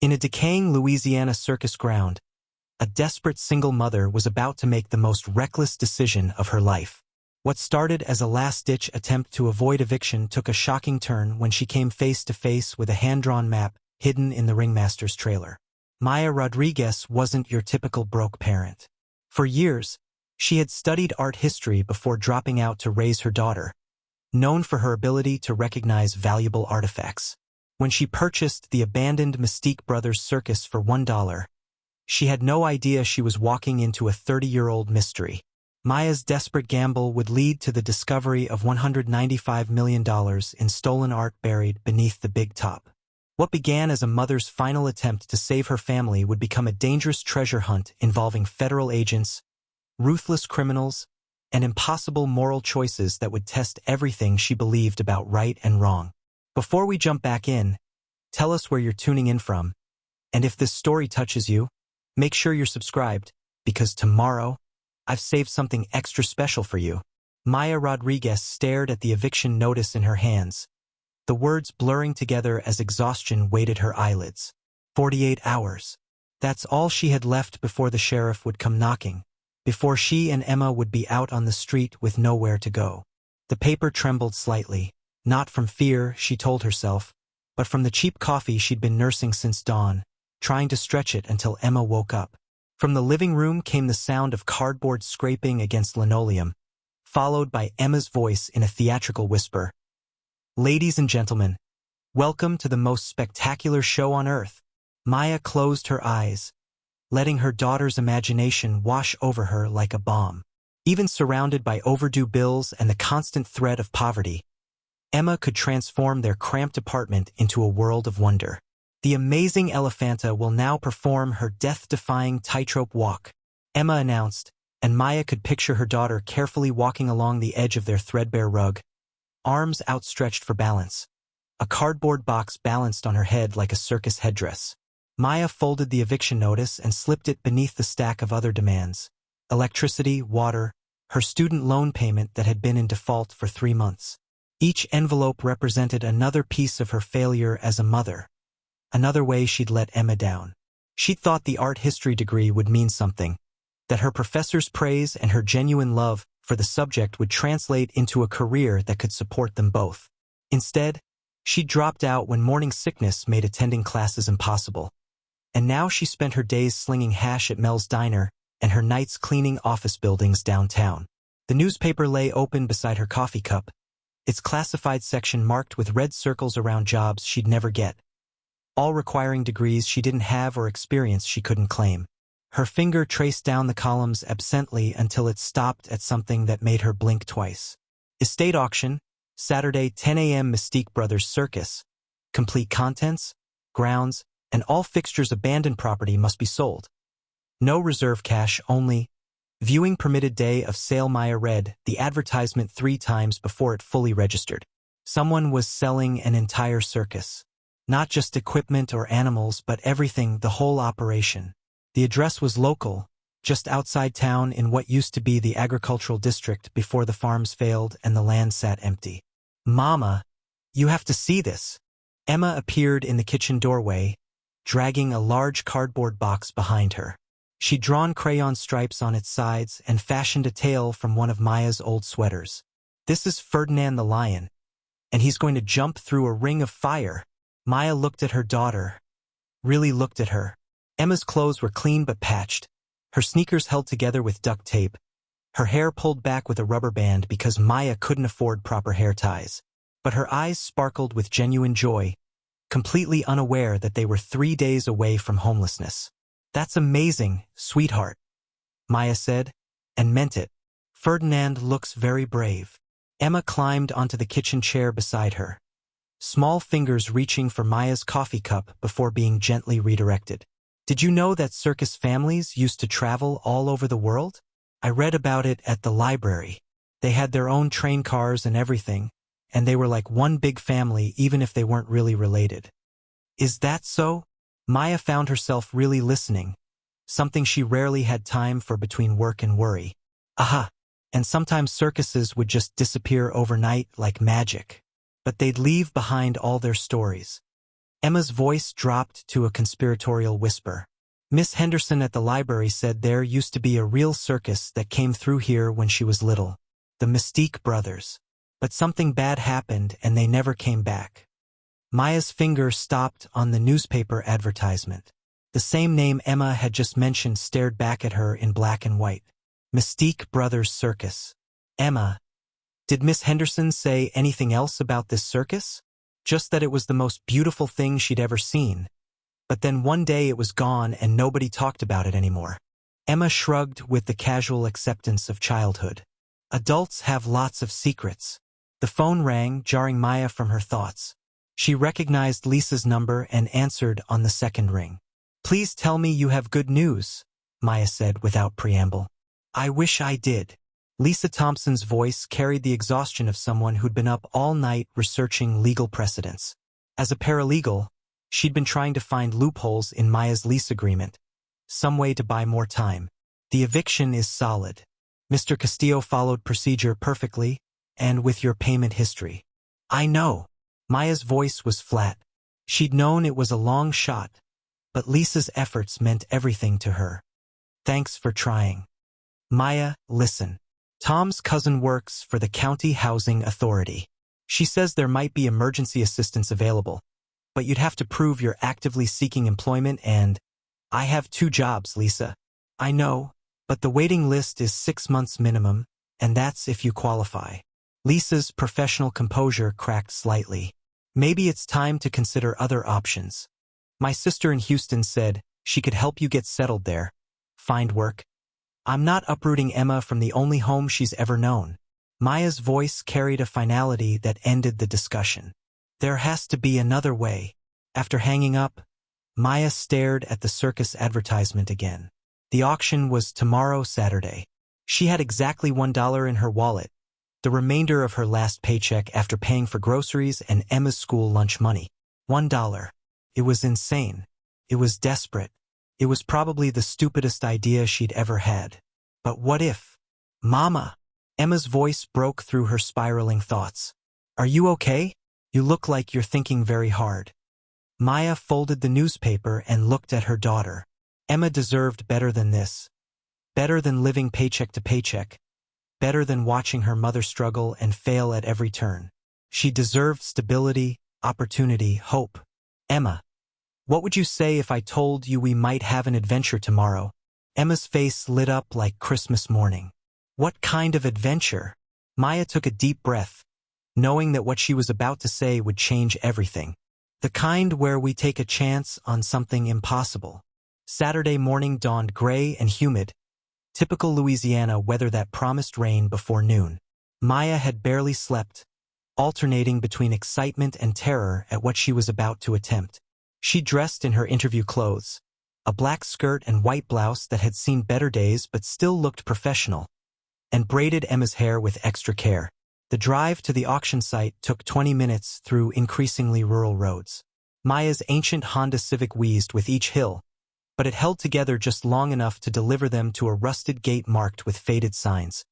In a decaying Louisiana circus ground, a desperate single mother was about to make the most reckless decision of her life. What started as a last-ditch attempt to avoid eviction took a shocking turn when she came face to face with a hand-drawn map hidden in the ringmaster's trailer. Maya Rodriguez wasn't your typical broke parent. For years, she had studied art history before dropping out to raise her daughter, known for her ability to recognize valuable artifacts. When she purchased the abandoned Mystique Brothers Circus for $1, she had no idea she was walking into a 30-year-old mystery. Maya's desperate gamble would lead to the discovery of $195 million in stolen art buried beneath the big top. What began as a mother's final attempt to save her family would become a dangerous treasure hunt involving federal agents, ruthless criminals, and impossible moral choices that would test everything she believed about right and wrong. Before we jump back in, tell us where you're tuning in from, and if this story touches you, make sure you're subscribed, because tomorrow, I've saved something extra special for you. Maya Rodriguez stared at the eviction notice in her hands, the words blurring together as exhaustion weighted her eyelids. 48 hours. That's all she had left before the sheriff would come knocking, before she and Emma would be out on the street with nowhere to go. The paper trembled slightly, not from fear, she told herself, but from the cheap coffee she'd been nursing since dawn, trying to stretch it until Emma woke up. From the living room came the sound of cardboard scraping against linoleum, followed by Emma's voice in a theatrical whisper. "Ladies and gentlemen, welcome to the most spectacular show on earth." Maya closed her eyes, letting her daughter's imagination wash over her like a bomb. Even surrounded by overdue bills and the constant threat of poverty, Emma could transform their cramped apartment into a world of wonder. The amazing Elephanta will now perform her death-defying tightrope walk, Emma announced, and Maya could picture her daughter carefully walking along the edge of their threadbare rug, arms outstretched for balance. A cardboard box balanced on her head like a circus headdress. Maya folded the eviction notice and slipped it beneath the stack of other demands: electricity, water, her student loan payment that had been in default for 3 months. Each envelope represented another piece of her failure as a mother, another way she'd let Emma down. She'd thought the art history degree would mean something, that her professor's praise and her genuine love for the subject would translate into a career that could support them both. Instead, she dropped out when morning sickness made attending classes impossible. And now she spent her days slinging hash at Mel's diner and her nights cleaning office buildings downtown. The newspaper lay open beside her coffee cup, its classified section marked with red circles around jobs she'd never get, all requiring degrees she didn't have or experience she couldn't claim. Her finger traced down the columns absently until it stopped at something that made her blink twice. Estate auction, Saturday 10 a.m. Mystique Brothers Circus. Complete contents, grounds, and all fixtures abandoned property must be sold. No reserve cash, only. Viewing permitted day of sale. Maya read the advertisement 3 times before it fully registered. Someone was selling an entire circus. Not just equipment or animals, but everything, the whole operation. The address was local, just outside town in what used to be the agricultural district before the farms failed and the land sat empty. "Mama, you have to see this." Emma appeared in the kitchen doorway, dragging a large cardboard box behind her. She'd drawn crayon stripes on its sides and fashioned a tail from one of Maya's old sweaters. "This is Ferdinand the lion, and he's going to jump through a ring of fire." Maya looked at her daughter, really looked at her. Emma's clothes were clean but patched, her sneakers held together with duct tape, her hair pulled back with a rubber band because Maya couldn't afford proper hair ties. But her eyes sparkled with genuine joy, completely unaware that they were 3 days away from homelessness. "That's amazing, sweetheart," Maya said, and meant it. "Ferdinand looks very brave." Emma climbed onto the kitchen chair beside her, small fingers reaching for Maya's coffee cup before being gently redirected. "Did you know that circus families used to travel all over the world? I read about it at the library. They had their own train cars and everything, and they were like one big family even if they weren't really related." "Is that so?" Maya found herself really listening, something she rarely had time for between work and worry. "Aha! And sometimes circuses would just disappear overnight like magic. But they'd leave behind all their stories. Emma's voice dropped to a conspiratorial whisper. Miss Henderson at the library said there used to be a real circus that came through here when she was little. The Mystique Brothers. But something bad happened and they never came back. Maya's finger stopped on the newspaper advertisement. The same name Emma had just mentioned stared back at her in black and white. Mystique Brothers Circus. Emma. Did Miss Henderson say anything else about this circus? Just that it was the most beautiful thing she'd ever seen. But then one day it was gone and nobody talked about it anymore. Emma shrugged with the casual acceptance of childhood. Adults have lots of secrets. The phone rang, jarring Maya from her thoughts. She recognized Lisa's number and answered on the second ring. Please tell me you have good news, Maya said without preamble. I wish I did. Lisa Thompson's voice carried the exhaustion of someone who'd been up all night researching legal precedents. As a paralegal, she'd been trying to find loopholes in Maya's lease agreement, some way to buy more time. The eviction is solid. Mr. Castillo followed procedure perfectly, and with your payment history. I know. Maya's voice was flat. She'd known it was a long shot, but Lisa's efforts meant everything to her. Thanks for trying. Maya, listen. Tom's cousin works for the County Housing Authority. She says there might be emergency assistance available, but you'd have to prove you're actively seeking employment and… I have 2 jobs, Lisa. I know, but the waiting list is 6 months minimum, and that's if you qualify. Lisa's professional composure cracked slightly. Maybe it's time to consider other options. My sister in Houston said she could help you get settled there. Find work. I'm not uprooting Emma from the only home she's ever known. Maya's voice carried a finality that ended the discussion. There has to be another way. After hanging up, Maya stared at the circus advertisement again. The auction was tomorrow, Saturday. She had exactly $1 in her wallet, the remainder of her last paycheck after paying for groceries and Emma's school lunch money. $1. It was insane. It was desperate. It was probably the stupidest idea she'd ever had. But what if… Mama! Emma's voice broke through her spiraling thoughts. Are you okay? You look like you're thinking very hard. Maya folded the newspaper and looked at her daughter. Emma deserved better than this. Better than living paycheck to paycheck. Better than watching her mother struggle and fail at every turn. She deserved stability, opportunity, hope. Emma. What would you say if I told you we might have an adventure tomorrow? Emma's face lit up like Christmas morning. What kind of adventure? Maya took a deep breath, knowing that what she was about to say would change everything. The kind where we take a chance on something impossible. Saturday morning dawned gray and humid, typical Louisiana weather that promised rain before noon. Maya had barely slept, alternating between excitement and terror at what she was about to attempt. She dressed in her interview clothes, a black skirt and white blouse that had seen better days but still looked professional, and braided Emma's hair with extra care. The drive to the auction site took 20 minutes through increasingly rural roads. Maya's ancient Honda Civic wheezed with each hill, but it held together just long enough to deliver them to a rusted gate marked with faded signs.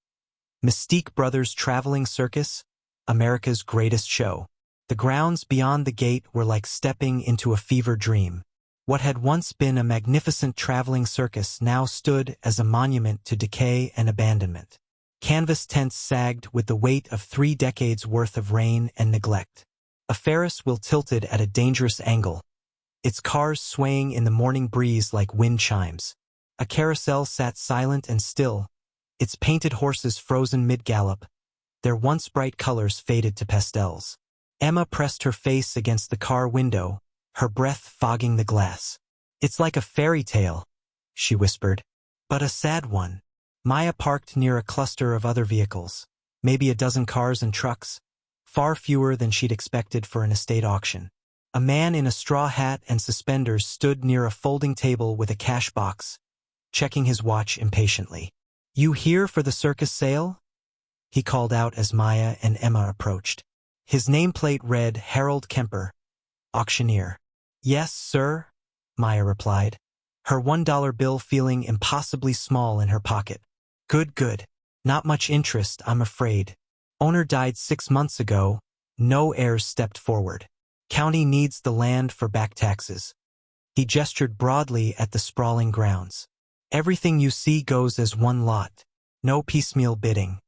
Mystique Brothers Traveling Circus, America's greatest show. The grounds beyond the gate were like stepping into a fever dream. What had once been a magnificent traveling circus now stood as a monument to decay and abandonment. Canvas tents sagged with the weight of 3 decades worth of rain and neglect. A Ferris wheel tilted at a dangerous angle, its cars swaying in the morning breeze like wind chimes. A carousel sat silent and still, its painted horses frozen mid-gallop, their once bright colors faded to pastels. Emma pressed her face against the car window, her breath fogging the glass. It's like a fairy tale, she whispered, but a sad one. Maya parked near a cluster of other vehicles, maybe a dozen cars and trucks, far fewer than she'd expected for an estate auction. A man in a straw hat and suspenders stood near a folding table with a cash box, checking his watch impatiently. You here for the circus sale? He called out as Maya and Emma approached. His nameplate read Harold Kemper, auctioneer. Yes, sir, Maya replied, her $1 bill feeling impossibly small in her pocket. Good, good. Not much interest, I'm afraid. Owner died 6 months ago. No heirs stepped forward. County needs the land for back taxes. He gestured broadly at the sprawling grounds. Everything you see goes as one lot. No piecemeal bidding.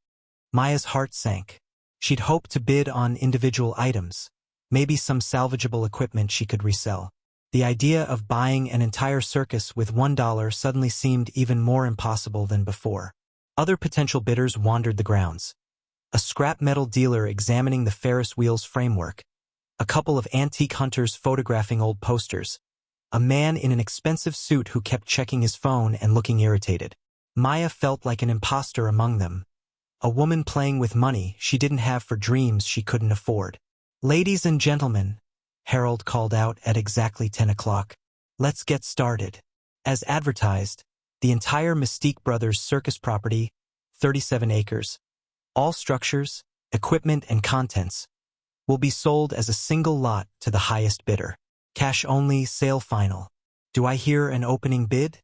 Maya's heart sank. She'd hoped to bid on individual items, maybe some salvageable equipment she could resell. The idea of buying an entire circus with $1 suddenly seemed even more impossible than before. Other potential bidders wandered the grounds. A scrap metal dealer examining the Ferris wheel's framework, a couple of antique hunters photographing old posters, a man in an expensive suit who kept checking his phone and looking irritated. Maya felt like an imposter among them, a woman playing with money she didn't have for dreams she couldn't afford. "Ladies and gentlemen," Harold called out at exactly 10 o'clock. "Let's get started." As advertised, the entire Mystique Brothers Circus property, 37 acres, all structures, equipment and contents, will be sold as a single lot to the highest bidder. Cash only, sale final. Do I hear an opening bid?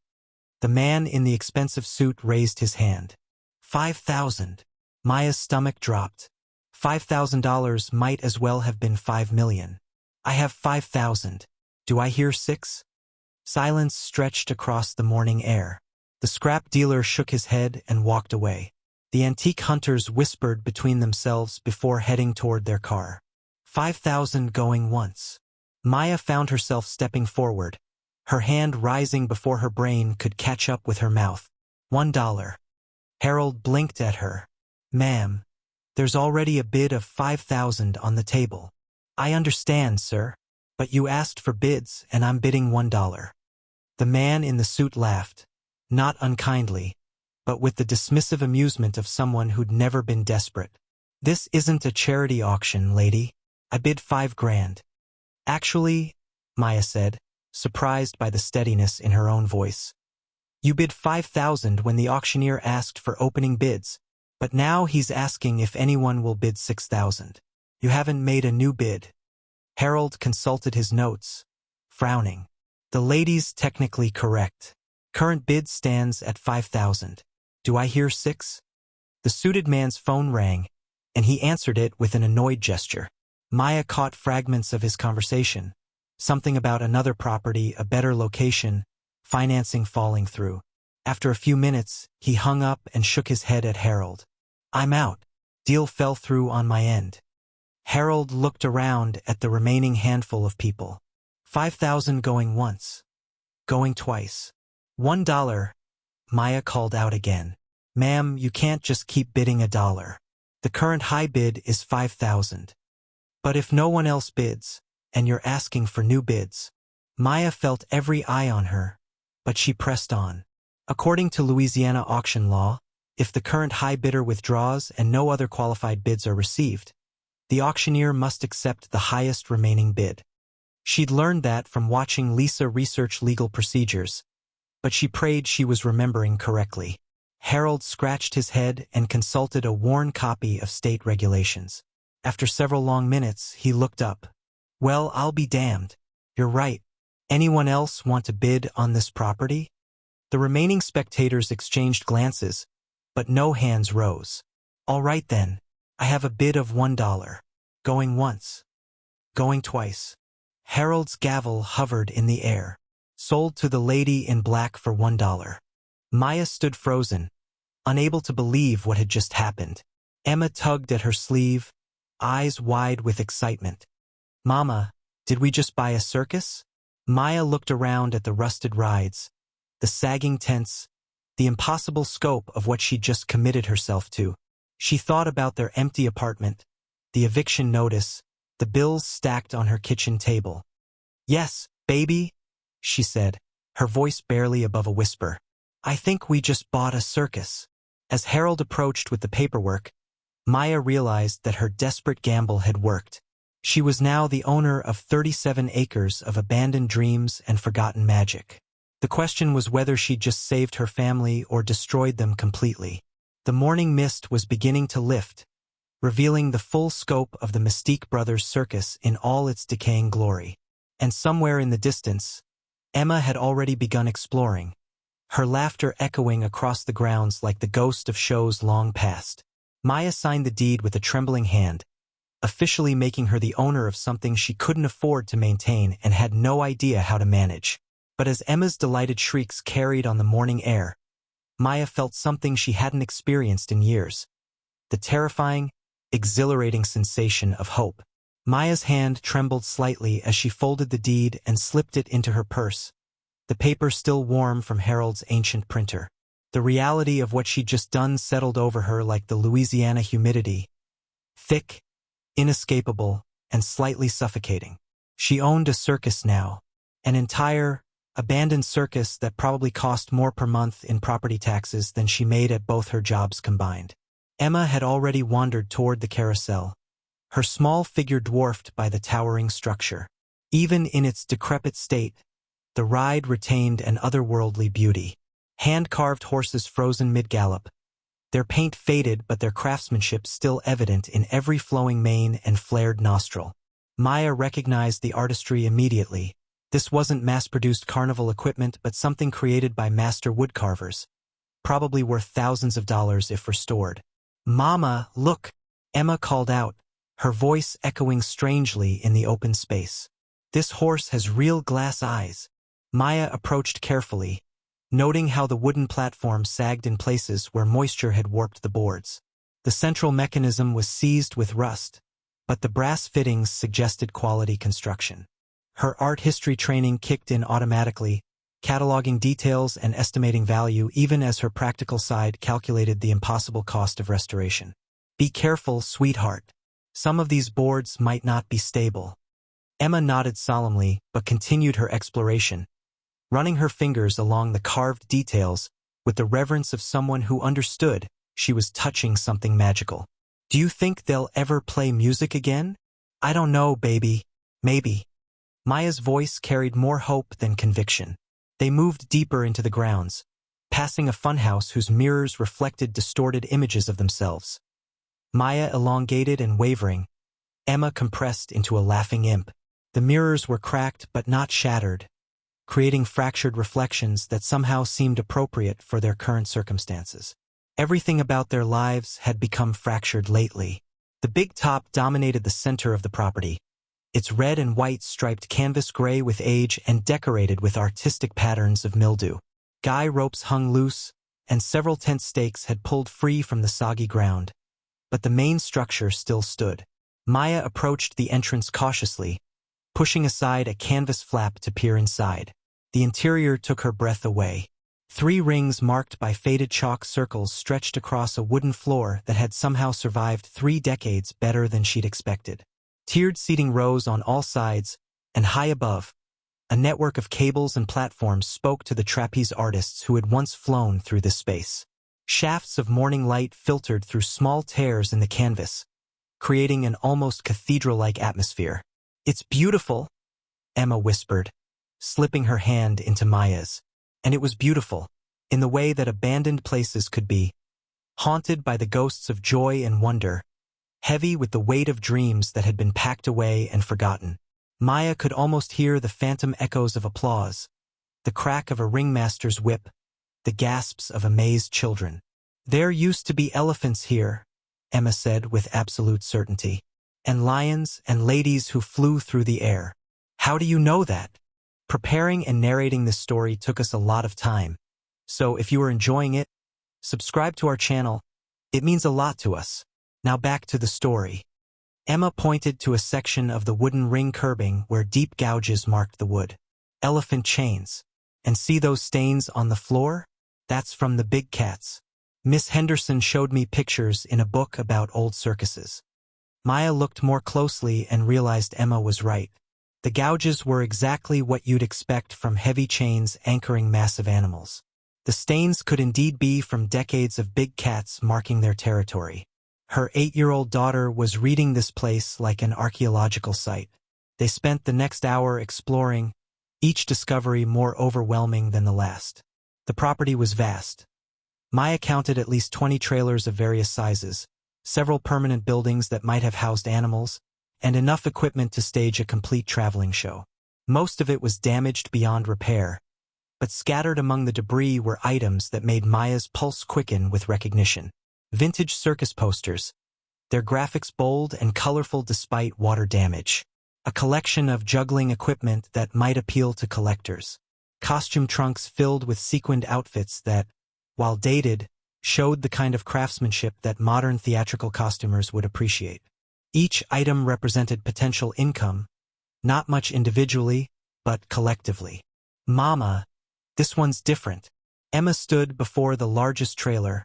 The man in the expensive suit raised his hand. 5,000. Maya's stomach dropped. $5,000 might as well have been 5 million. I have 5,000. Do I hear 6? Silence stretched across the morning air. The scrap dealer shook his head and walked away. The antique hunters whispered between themselves before heading toward their car. 5,000 going once. Maya found herself stepping forward, her hand rising before her brain could catch up with her mouth. $1. Harold blinked at her. "Ma'am, there's already a bid of 5,000 on the table." "I understand, sir, but you asked for bids and I'm bidding $1. The man in the suit laughed, not unkindly, but with the dismissive amusement of someone who'd never been desperate. "This isn't a charity auction, lady. I bid 5 grand. "Actually," Maya said, surprised by the steadiness in her own voice. "You bid 5,000 when the auctioneer asked for opening bids, but now he's asking if anyone will bid 6,000. You haven't made a new bid." Harold consulted his notes, frowning. "The lady's technically correct. Current bid stands at 5,000. Do I hear 6? The suited man's phone rang, and he answered it with an annoyed gesture. Maya caught fragments of his conversation. Something about another property, a better location, financing falling through. After a few minutes, he hung up and shook his head at Harold. "I'm out. Deal fell through on my end." Harold looked around at the remaining handful of people. 5,000 going once. Going twice. $1. Maya called out again. "Ma'am, you can't just keep bidding $1. The current high bid is 5,000. But if no one else bids, and you're asking for new bids." Maya felt every eye on her, but she pressed on. According to Louisiana auction law, if the current high bidder withdraws and no other qualified bids are received, the auctioneer must accept the highest remaining bid. She'd learned that from watching Lisa research legal procedures, but she prayed she was remembering correctly. Harold scratched his head and consulted a worn copy of state regulations. After several long minutes, he looked up. "Well, I'll be damned. You're right. Anyone else want to bid on this property?" The remaining spectators exchanged glances, but no hands rose. "All right then. I have a bid of $1. Going once. Going twice." Harold's gavel hovered in the air. "Sold to the lady in black for $1. Maya stood frozen, unable to believe what had just happened. Emma tugged at her sleeve, eyes wide with excitement. "Mama, did we just buy a circus?" Maya looked around at the rusted rides, the sagging tents, the impossible scope of what she'd just committed herself to. She thought about their empty apartment, the eviction notice, the bills stacked on her kitchen table. "Yes, baby," she said, her voice barely above a whisper. "I think we just bought a circus." As Harold approached with the paperwork, Maya realized that her desperate gamble had worked. She was now the owner of 37 acres of abandoned dreams and forgotten magic. The question was whether she'd just saved her family or destroyed them completely. The morning mist was beginning to lift, revealing the full scope of the Mystique Brothers Circus in all its decaying glory. And somewhere in the distance, Emma had already begun exploring, her laughter echoing across the grounds like the ghost of shows long past. Maya signed the deed with a trembling hand, officially making her the owner of something she couldn't afford to maintain and had no idea how to manage. But as Emma's delighted shrieks carried on the morning air, Maya felt something she hadn't experienced in years. The terrifying, exhilarating sensation of hope. Maya's hand trembled slightly as she folded the deed and slipped it into her purse, the paper still warm from Harold's ancient printer. The reality of what she'd just done settled over her like the Louisiana humidity. Thick, inescapable, and slightly suffocating. She owned a circus now. An entire, abandoned circus that probably cost more per month in property taxes than she made at both her jobs combined. Emma had already wandered toward the carousel, her small figure dwarfed by the towering structure. Even in its decrepit state, the ride retained an otherworldly beauty. Hand-carved horses frozen mid-gallop, their paint faded but their craftsmanship still evident in every flowing mane and flared nostril. Maya recognized the artistry immediately. This wasn't mass-produced carnival equipment but something created by master woodcarvers, probably worth thousands of dollars if restored. "Mama, look!" Emma called out, her voice echoing strangely in the open space. "This horse has real glass eyes." Maya approached carefully, noting how the wooden platform sagged in places where moisture had warped the boards. The central mechanism was seized with rust, but the brass fittings suggested quality construction. Her art history training kicked in automatically, cataloging details and estimating value even as her practical side calculated the impossible cost of restoration. "Be careful, sweetheart. Some of these boards might not be stable." Emma nodded solemnly but continued her exploration, running her fingers along the carved details with the reverence of someone who understood she was touching something magical. "Do you think they'll ever play music again?" "I don't know, baby. Maybe." Maya's voice carried more hope than conviction. They moved deeper into the grounds, passing a funhouse whose mirrors reflected distorted images of themselves. Maya elongated and wavering, Emma compressed into a laughing imp. The mirrors were cracked but not shattered, creating fractured reflections that somehow seemed appropriate for their current circumstances. Everything about their lives had become fractured lately. The big top dominated the center of the property, its red and white striped canvas gray with age and decorated with artistic patterns of mildew. Guy ropes hung loose, and several tent stakes had pulled free from the soggy ground, but the main structure still stood. Maya approached the entrance cautiously, pushing aside a canvas flap to peer inside. The interior took her breath away. 3 rings marked by faded chalk circles stretched across a wooden floor that had somehow survived 3 decades better than she'd expected. Tiered seating rose on all sides, and high above, a network of cables and platforms spoke to the trapeze artists who had once flown through this space. Shafts of morning light filtered through small tears in the canvas, creating an almost cathedral-like atmosphere. "It's beautiful," Emma whispered, slipping her hand into Maya's. And it was beautiful, in the way that abandoned places could be, haunted by the ghosts of joy and wonder, heavy with the weight of dreams that had been packed away and forgotten. Maya could almost hear the phantom echoes of applause, the crack of a ringmaster's whip, the gasps of amazed children. "There used to be elephants here," Emma said with absolute certainty, "and lions and ladies who flew through the air." "How do you know that?" Preparing and narrating this story took us a lot of time, so if you are enjoying it, subscribe to our channel. It means a lot to us. Now back to the story. Emma pointed to a section of the wooden ring curbing where deep gouges marked the wood. "Elephant chains. And see those stains on the floor? That's from the big cats. Miss Henderson showed me pictures in a book about old circuses." Maya looked more closely and realized Emma was right. The gouges were exactly what you'd expect from heavy chains anchoring massive animals. The stains could indeed be from decades of big cats marking their territory. Her 8-year-old daughter was reading this place like an archaeological site. They spent the next hour exploring, each discovery more overwhelming than the last. The property was vast. Maya counted at least 20 trailers of various sizes, several permanent buildings that might have housed animals, and enough equipment to stage a complete traveling show. Most of it was damaged beyond repair, but scattered among the debris were items that made Maya's pulse quicken with recognition. Vintage circus posters, their graphics bold and colorful despite water damage. A collection of juggling equipment that might appeal to collectors. Costume trunks filled with sequined outfits that, while dated, showed the kind of craftsmanship that modern theatrical costumers would appreciate. Each item represented potential income, not much individually, but collectively. Mama, this one's different. Emma stood before the largest trailer,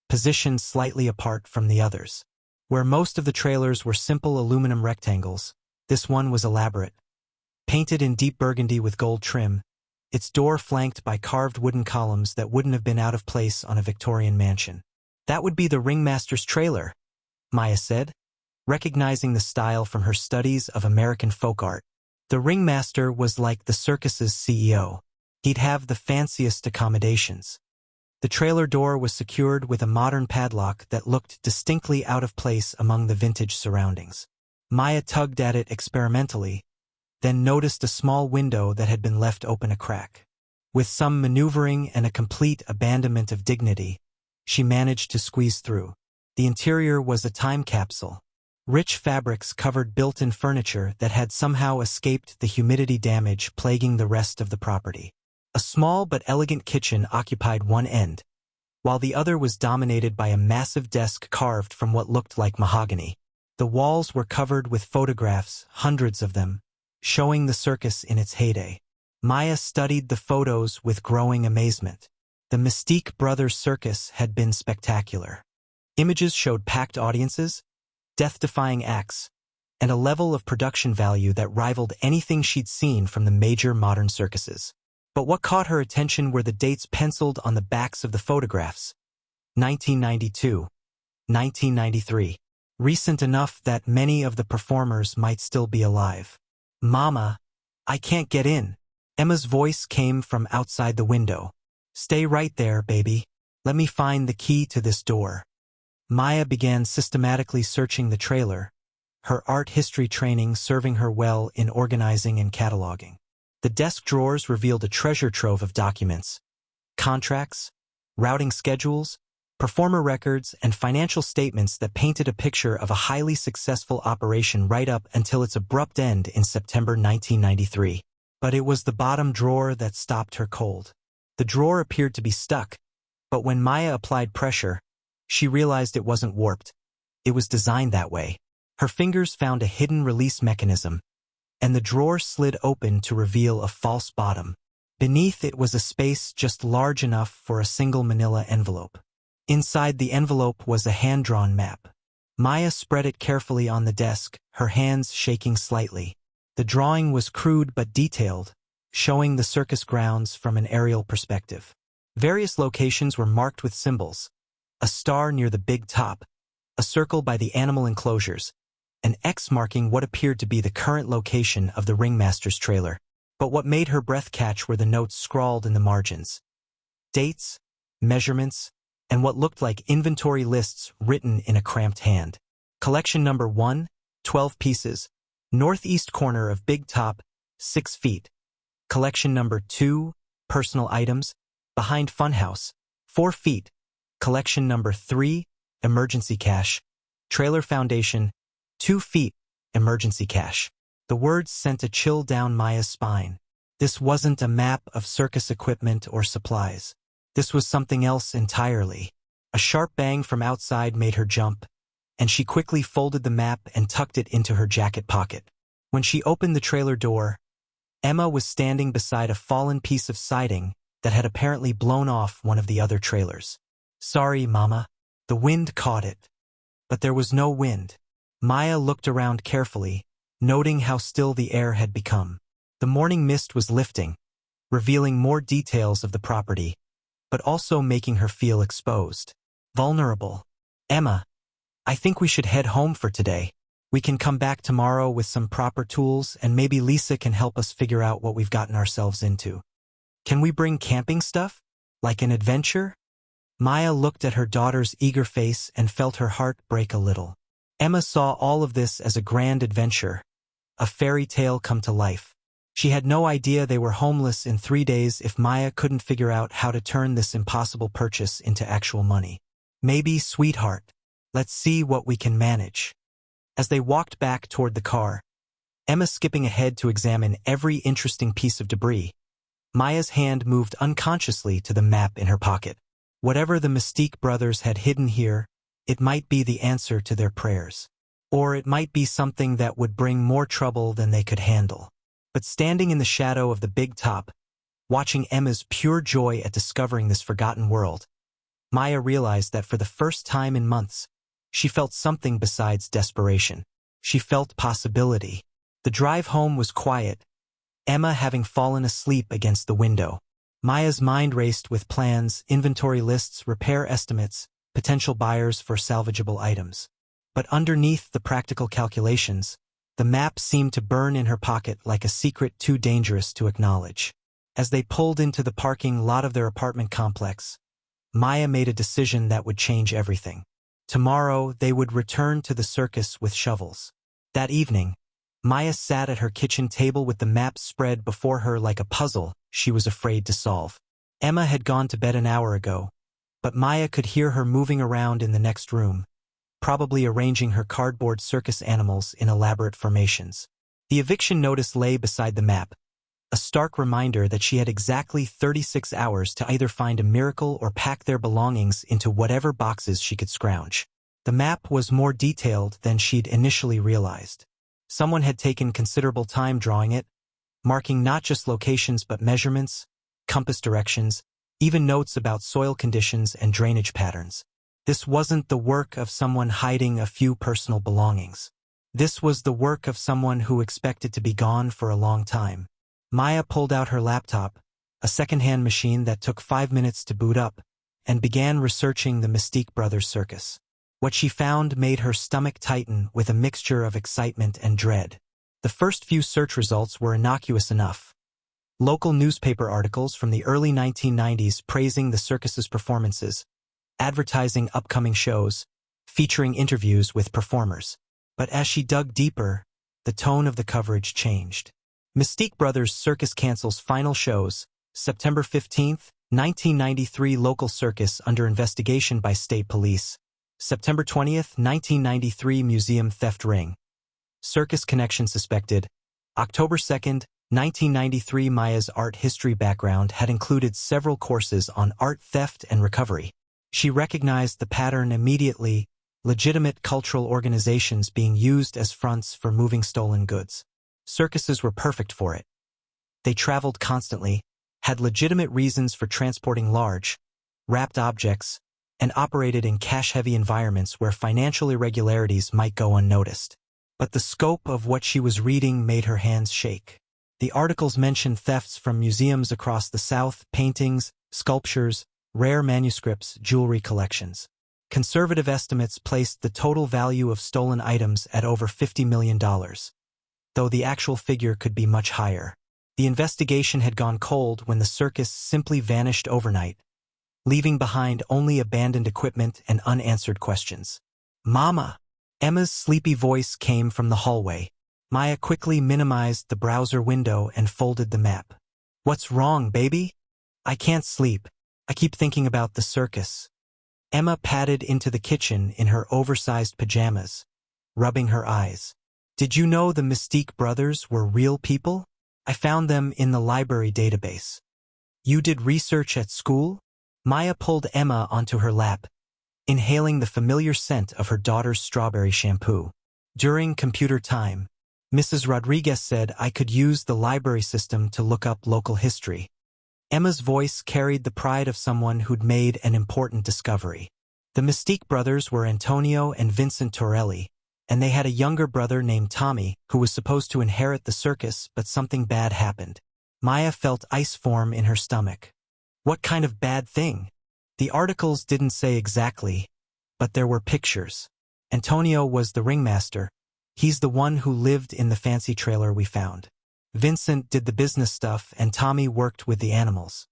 positioned slightly apart from the others. Where most of the trailers were simple aluminum rectangles, this one was elaborate. Painted in deep burgundy with gold trim, its door flanked by carved wooden columns that wouldn't have been out of place on a Victorian mansion. That would be the ringmaster's trailer, Maya said, recognizing the style from her studies of American folk art. The ringmaster was like the circus's CEO. He'd have the fanciest accommodations. The trailer door was secured with a modern padlock that looked distinctly out of place among the vintage surroundings. Maya tugged at it experimentally, then noticed a small window that had been left open a crack. With some maneuvering and a complete abandonment of dignity, she managed to squeeze through. The interior was a time capsule. Rich fabrics covered built-in furniture that had somehow escaped the humidity damage plaguing the rest of the property. A small but elegant kitchen occupied one end, while the other was dominated by a massive desk carved from what looked like mahogany. The walls were covered with photographs, hundreds of them, showing the circus in its heyday. Maya studied the photos with growing amazement. The Mystique Brothers Circus had been spectacular. Images showed packed audiences, death-defying acts, and a level of production value that rivaled anything she'd seen from the major modern circuses. But what caught her attention were the dates penciled on the backs of the photographs. 1992, 1993. Recent enough that many of the performers might still be alive. Mama, I can't get in. Emma's voice came from outside the window. Stay right there, baby. Let me find the key to this door. Maya began systematically searching the trailer, her art history training serving her well in organizing and cataloging. The desk drawers revealed a treasure trove of documents, contracts, routing schedules, performer records, and financial statements that painted a picture of a highly successful operation right up until its abrupt end in September 1993. But it was the bottom drawer that stopped her cold. The drawer appeared to be stuck, but when Maya applied pressure, she realized it wasn't warped. It was designed that way. Her fingers found a hidden release mechanism, and the drawer slid open to reveal a false bottom. Beneath it was a space just large enough for a single manila envelope. Inside the envelope was a hand-drawn map. Maya spread it carefully on the desk, her hands shaking slightly. The drawing was crude but detailed, showing the circus grounds from an aerial perspective. Various locations were marked with symbols: a star near the big top, a circle by the animal enclosures, an X marking what appeared to be the current location of the ringmaster's trailer. But what made her breath catch were the notes scrawled in the margins. Dates, measurements, and what looked like inventory lists written in a cramped hand. Collection number 1, 12 pieces, northeast corner of Big Top, 6 feet. Collection number 2, personal items, behind Funhouse, 4 feet. Collection number 3, emergency cash, trailer foundation, 2 feet, emergency cash. The words sent a chill down Maya's spine. This wasn't a map of circus equipment or supplies. This was something else entirely. A sharp bang from outside made her jump, and she quickly folded the map and tucked it into her jacket pocket. When she opened the trailer door, Emma was standing beside a fallen piece of siding that had apparently blown off one of the other trailers. Sorry, Mama. The wind caught it. But there was no wind. Maya looked around carefully, noting how still the air had become. The morning mist was lifting, revealing more details of the property, but also making her feel exposed. Vulnerable. Emma, I think we should head home for today. We can come back tomorrow with some proper tools, and maybe Lisa can help us figure out what we've gotten ourselves into. Can we bring camping stuff? Like an adventure? Maya looked at her daughter's eager face and felt her heart break a little. Emma saw all of this as a grand adventure, a fairy tale come to life. She had no idea they were homeless in 3 days if Maya couldn't figure out how to turn this impossible purchase into actual money. Maybe, sweetheart, Let's see what we can manage. As they walked back toward the car, Emma skipping ahead to examine every interesting piece of debris, Maya's hand moved unconsciously to the map in her pocket. Whatever the Mystique brothers had hidden here, it might be the answer to their prayers. Or it might be something that would bring more trouble than they could handle. But standing in the shadow of the big top, watching Emma's pure joy at discovering this forgotten world, Maya realized that for the first time in months, she felt something besides desperation. She felt possibility. The drive home was quiet, Emma having fallen asleep against the window. Maya's mind raced with plans, inventory lists, repair estimates, potential buyers for salvageable items. But underneath the practical calculations, the map seemed to burn in her pocket like a secret too dangerous to acknowledge. As they pulled into the parking lot of their apartment complex, Maya made a decision that would change everything. Tomorrow, they would return to the circus with shovels. That evening, Maya sat at her kitchen table with the map spread before her like a puzzle she was afraid to solve. Emma had gone to bed an hour ago, but Maya could hear her moving around in the next room, probably arranging her cardboard circus animals in elaborate formations. The eviction notice lay beside the map, a stark reminder that she had exactly 36 hours to either find a miracle or pack their belongings into whatever boxes she could scrounge. The map was more detailed than she'd initially realized. Someone had taken considerable time drawing it, marking not just locations but measurements, compass directions, even notes about soil conditions and drainage patterns. This wasn't the work of someone hiding a few personal belongings. This was the work of someone who expected to be gone for a long time. Maya pulled out her laptop, a second-hand machine that took 5 minutes to boot up, and began researching the Mystique Brothers Circus. What she found made her stomach tighten with a mixture of excitement and dread. The first few search results were innocuous enough. Local newspaper articles from the early 1990s praising the circus's performances, advertising upcoming shows, featuring interviews with performers. But as she dug deeper, the tone of the coverage changed. Mystique Brothers Circus cancels final shows, September 15, 1993 local circus under investigation by state police. September 20, 1993 museum theft ring. Circus connection suspected. October 2, 1993 Maya's art history background had included several courses on art theft and recovery. She recognized the pattern immediately, legitimate cultural organizations being used as fronts for moving stolen goods. Circuses were perfect for it. They traveled constantly, had legitimate reasons for transporting large, wrapped objects, and operated in cash-heavy environments where financial irregularities might go unnoticed. But the scope of what she was reading made her hands shake. The articles mentioned thefts from museums across the South, paintings, sculptures, rare manuscripts, jewelry collections. Conservative estimates placed the total value of stolen items at over $50 million. Though the actual figure could be much higher. The investigation had gone cold when the circus simply vanished overnight, leaving behind only abandoned equipment and unanswered questions. "Mama!" Emma's sleepy voice came from the hallway. Maya quickly minimized the browser window and folded the map. "What's wrong, baby?" "I can't sleep. I keep thinking about the circus." Emma padded into the kitchen in her oversized pajamas, rubbing her eyes. "Did you know the Mystique brothers were real people? I found them in the library database." "You did research at school?" Maya pulled Emma onto her lap, inhaling the familiar scent of her daughter's strawberry shampoo. "During computer time, Mrs. Rodriguez said I could use the library system to look up local history." Emma's voice carried the pride of someone who'd made an important discovery. The Mystique brothers were Antonio and Vincent Torelli, and they had a younger brother named Tommy who was supposed to inherit the circus, but something bad happened. Maya felt ice form in her stomach. What kind of bad thing? The articles didn't say exactly, but there were pictures. Antonio was the ringmaster. He's the one who lived in the fancy trailer we found. Vincent did the business stuff and Tommy worked with the animals.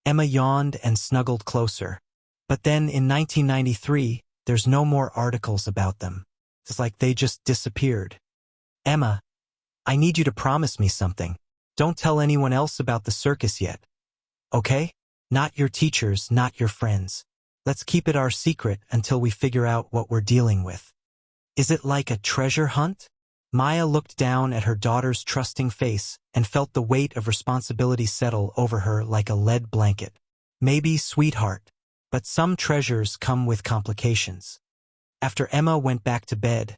Emma yawned and snuggled closer. But then in 1993, there's no more articles about them. It's like they just disappeared. "Emma, I need you to promise me something. Don't tell anyone else about the circus yet. Okay? Not your teachers, not your friends. Let's keep it our secret until we figure out what we're dealing with. Is it like a treasure hunt? Maya looked down at her daughter's trusting face and felt the weight of responsibility settle over her like a lead blanket. Maybe, sweetheart, but some treasures come with complications. After Emma went back to bed,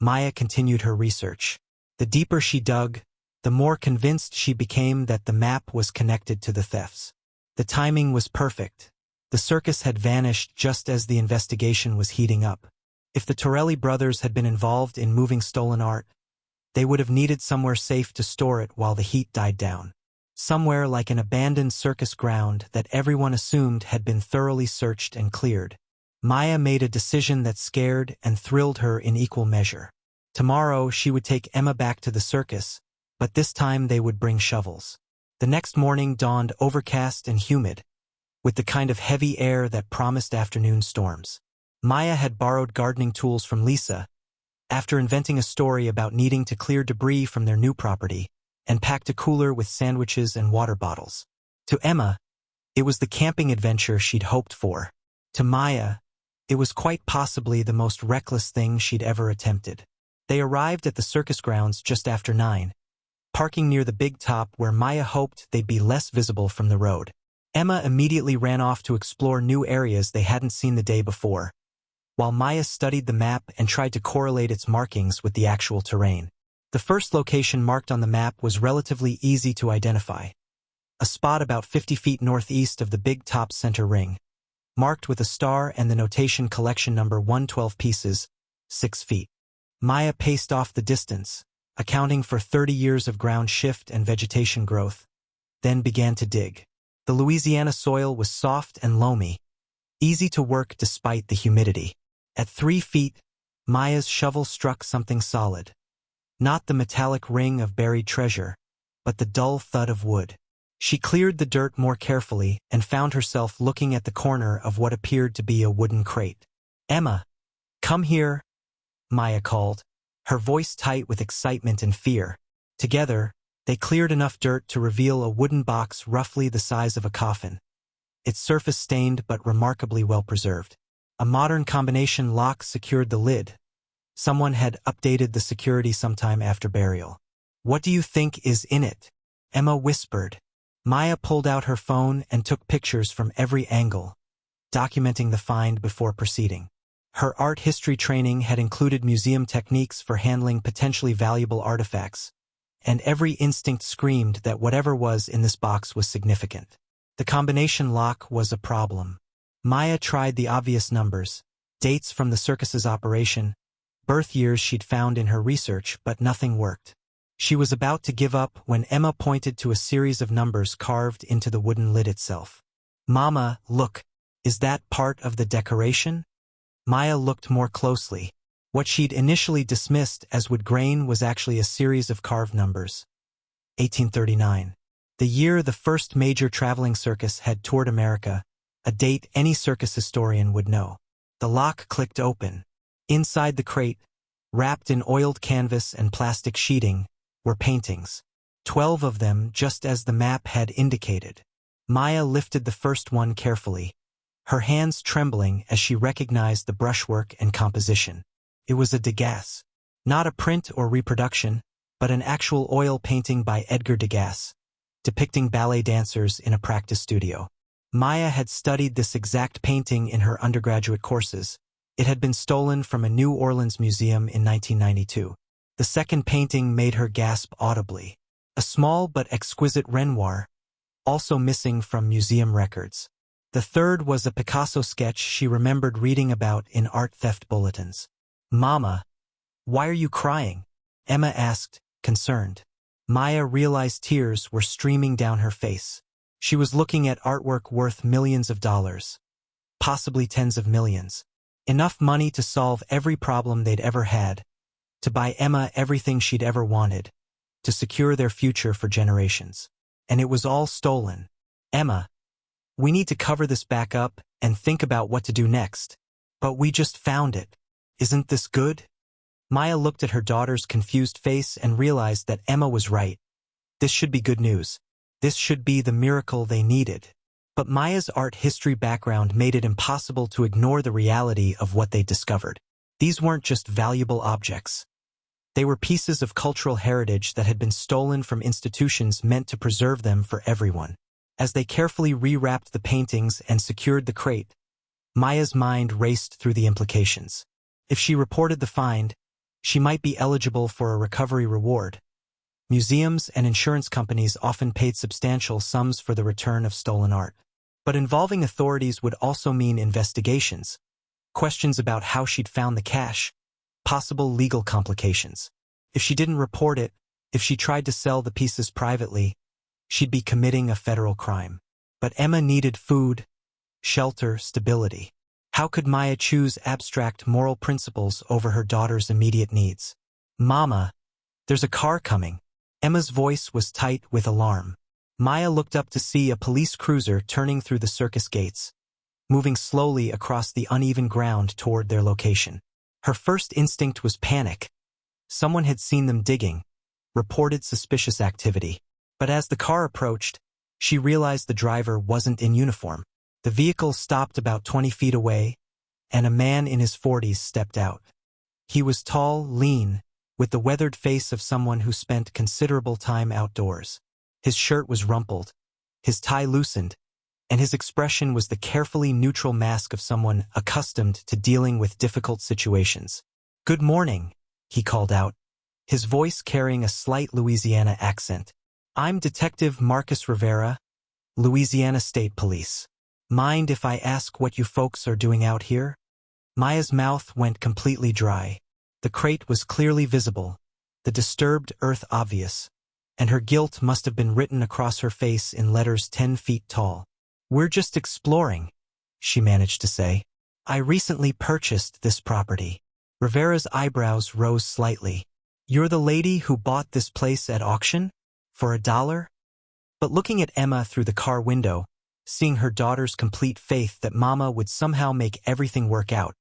Maya continued her research. The deeper she dug, the more convinced she became that the map was connected to the thefts. The timing was perfect. The circus had vanished just as the investigation was heating up. If the Torelli brothers had been involved in moving stolen art, they would have needed somewhere safe to store it while the heat died down. Somewhere like an abandoned circus ground that everyone assumed had been thoroughly searched and cleared. Maya made a decision that scared and thrilled her in equal measure. Tomorrow she would take Emma back to the circus, but this time they would bring shovels. The next morning dawned overcast and humid, with the kind of heavy air that promised afternoon storms. Maya had borrowed gardening tools from Lisa, after inventing a story about needing to clear debris from their new property, and packed a cooler with sandwiches and water bottles. To Emma, it was the camping adventure she'd hoped for. To Maya, it was quite possibly the most reckless thing she'd ever attempted. They arrived at the circus grounds just after 9, parking near the big top where Maya hoped they'd be less visible from the road. Emma immediately ran off to explore new areas they hadn't seen the day before, while Maya studied the map and tried to correlate its markings with the actual terrain. The first location marked on the map was relatively easy to identify. A spot about 50 feet northeast of the big top center ring, marked with a star and the notation collection number 112 pieces, 6 feet. Maya paced off the distance, accounting for 30 years of ground shift and vegetation growth, then began to dig. The Louisiana soil was soft and loamy, easy to work despite the humidity. At 3 feet, Maya's shovel struck something solid. Not the metallic ring of buried treasure, but the dull thud of wood. She cleared the dirt more carefully and found herself looking at the corner of what appeared to be a wooden crate. "Emma, come here," Maya called, her voice tight with excitement and fear. Together, they cleared enough dirt to reveal a wooden box roughly the size of a coffin, its surface stained but remarkably well preserved. A modern combination lock secured the lid. Someone had updated the security sometime after burial. "What do you think is in it?" Emma whispered. Maya pulled out her phone and took pictures from every angle, documenting the find before proceeding. Her art history training had included museum techniques for handling potentially valuable artifacts, and every instinct screamed that whatever was in this box was significant. The combination lock was a problem. Maya tried the obvious numbers, dates from the circus's operation, birth years she'd found in her research, but nothing worked. She was about to give up when Emma pointed to a series of numbers carved into the wooden lid itself. "Mama, look, is that part of the decoration?" Maya looked more closely. What she'd initially dismissed as wood grain was actually a series of carved numbers. 1839. The year the first major traveling circus had toured America, a date any circus historian would know. The lock clicked open. Inside the crate, wrapped in oiled canvas and plastic sheeting, were paintings. 12 of them, just as the map had indicated. Maya lifted the first one carefully, her hands trembling as she recognized the brushwork and composition. It was a Degas. Not a print or reproduction, but an actual oil painting by Edgar Degas, depicting ballet dancers in a practice studio. Maya had studied this exact painting in her undergraduate courses. It had been stolen from a New Orleans museum in 1992. The second painting made her gasp audibly. A small but exquisite Renoir, also missing from museum records. The third was a Picasso sketch she remembered reading about in art theft bulletins. "Mama, why are you crying?" Emma asked, concerned. Maya realized tears were streaming down her face. She was looking at artwork worth millions of dollars, possibly tens of millions. Enough money to solve every problem they'd ever had, to buy Emma everything she'd ever wanted, to secure their future for generations. And it was all stolen. "Emma, we need to cover this back up and think about what to do next. But we just found it. Isn't this good?" Maya looked at her daughter's confused face and realized that Emma was right. This should be good news. This should be the miracle they needed. But Maya's art history background made it impossible to ignore the reality of what they discovered. These weren't just valuable objects. They were pieces of cultural heritage that had been stolen from institutions meant to preserve them for everyone. As they carefully rewrapped the paintings and secured the crate, Maya's mind raced through the implications. If she reported the find, she might be eligible for a recovery reward. Museums and insurance companies often paid substantial sums for the return of stolen art. But involving authorities would also mean investigations, questions about how she'd found the cash, possible legal complications. If she didn't report it, if she tried to sell the pieces privately, she'd be committing a federal crime. But Emma needed food, shelter, stability. How could Maya choose abstract moral principles over her daughter's immediate needs? "Mama, there's a car coming." Emma's voice was tight with alarm. Maya looked up to see a police cruiser turning through the circus gates, moving slowly across the uneven ground toward their location. Her first instinct was panic. Someone had seen them digging, reported suspicious activity. But as the car approached, she realized the driver wasn't in uniform. The vehicle stopped about 20 feet away, and a man in his 40s stepped out. He was tall, lean, with the weathered face of someone who spent considerable time outdoors. His shirt was rumpled, his tie loosened, and his expression was the carefully neutral mask of someone accustomed to dealing with difficult situations. "Good morning," he called out, his voice carrying a slight Louisiana accent. "I'm Detective Marcus Rivera, Louisiana State Police. Mind if I ask what you folks are doing out here?" Maya's mouth went completely dry. The crate was clearly visible, the disturbed earth obvious, and her guilt must have been written across her face in letters 10 feet tall. "We're just exploring," she managed to say. "I recently purchased this property." Rivera's eyebrows rose slightly. "You're the lady who bought this place at auction? For $1? But looking at Emma through the car window, seeing her daughter's complete faith that Mama would somehow make everything work out,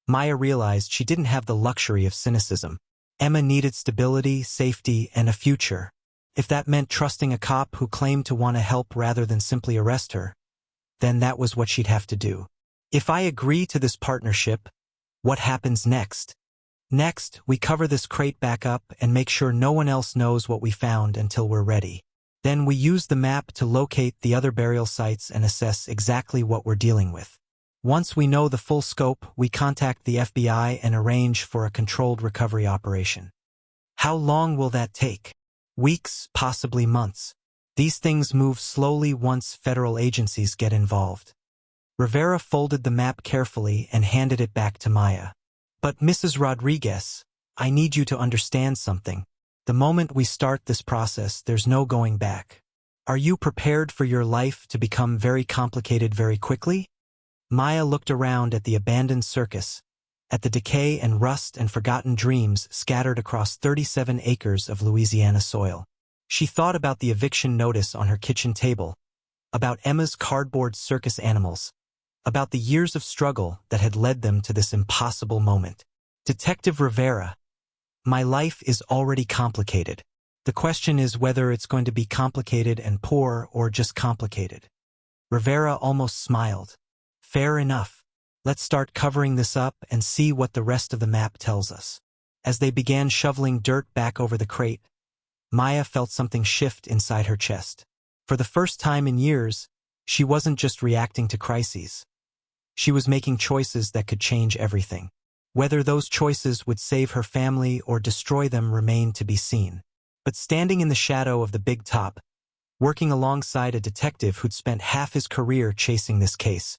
Maya realized she didn't have the luxury of cynicism. Emma needed stability, safety, and a future. If that meant trusting a cop who claimed to want to help rather than simply arrest her, then that was what she'd have to do. "If I agree to this partnership, what happens next?" "Next, we cover this crate back up and make sure no one else knows what we found until we're ready. Then we use the map to locate the other burial sites and assess exactly what we're dealing with. Once we know the full scope, we contact the FBI and arrange for a controlled recovery operation." "How long will that take?" "Weeks, possibly months. These things move slowly once federal agencies get involved." Rivera folded the map carefully and handed it back to Maya. "But Mrs. Rodriguez, I need you to understand something. The moment we start this process, there's no going back. Are you prepared for your life to become very complicated very quickly?" Maya looked around at the abandoned circus, at the decay and rust and forgotten dreams scattered across 37 acres of Louisiana soil. She thought about the eviction notice on her kitchen table, about Emma's cardboard circus animals, about the years of struggle that had led them to this impossible moment. "Detective Rivera, my life is already complicated. The question is whether it's going to be complicated and poor or just complicated." Rivera almost smiled. "Fair enough. Let's start covering this up and see what the rest of the map tells us." As they began shoveling dirt back over the crate, Maya felt something shift inside her chest. For the first time in years, she wasn't just reacting to crises. She was making choices that could change everything. Whether those choices would save her family or destroy them remained to be seen. But standing in the shadow of the big top, working alongside a detective who'd spent half his career chasing this case,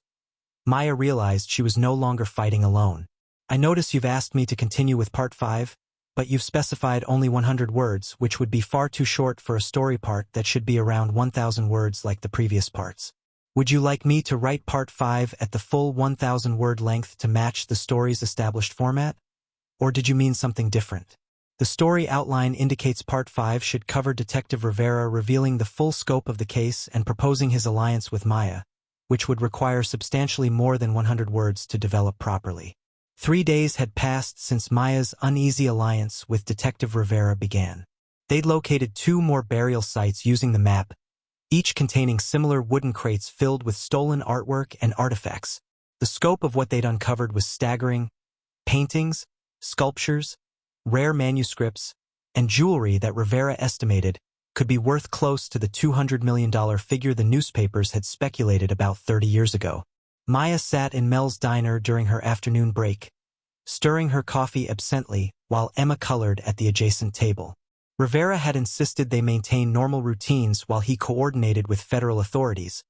Maya realized she was no longer fighting alone. "I notice you've asked me to continue with part 5, but you've specified only 100 words, which would be far too short for a story part that should be around 1,000 words like the previous parts. Would you like me to write part 5 at the full 1,000 word length to match the story's established format? Or did you mean something different?" The story outline indicates part 5 should cover Detective Rivera revealing the full scope of the case and proposing his alliance with Maya, which would require substantially more than 100 words to develop properly. 3 days had passed since Maya's uneasy alliance with Detective Rivera began. They'd located 2 more burial sites using the map, each containing similar wooden crates filled with stolen artwork and artifacts. The scope of what they'd uncovered was staggering: paintings, sculptures, rare manuscripts, and jewelry that Rivera estimated could be worth close to the $200 million figure the newspapers had speculated about 30 years ago. Maya sat in Mel's diner during her afternoon break, stirring her coffee absently while Emma colored at the adjacent table. Rivera had insisted they maintain normal routines while he coordinated with federal authorities,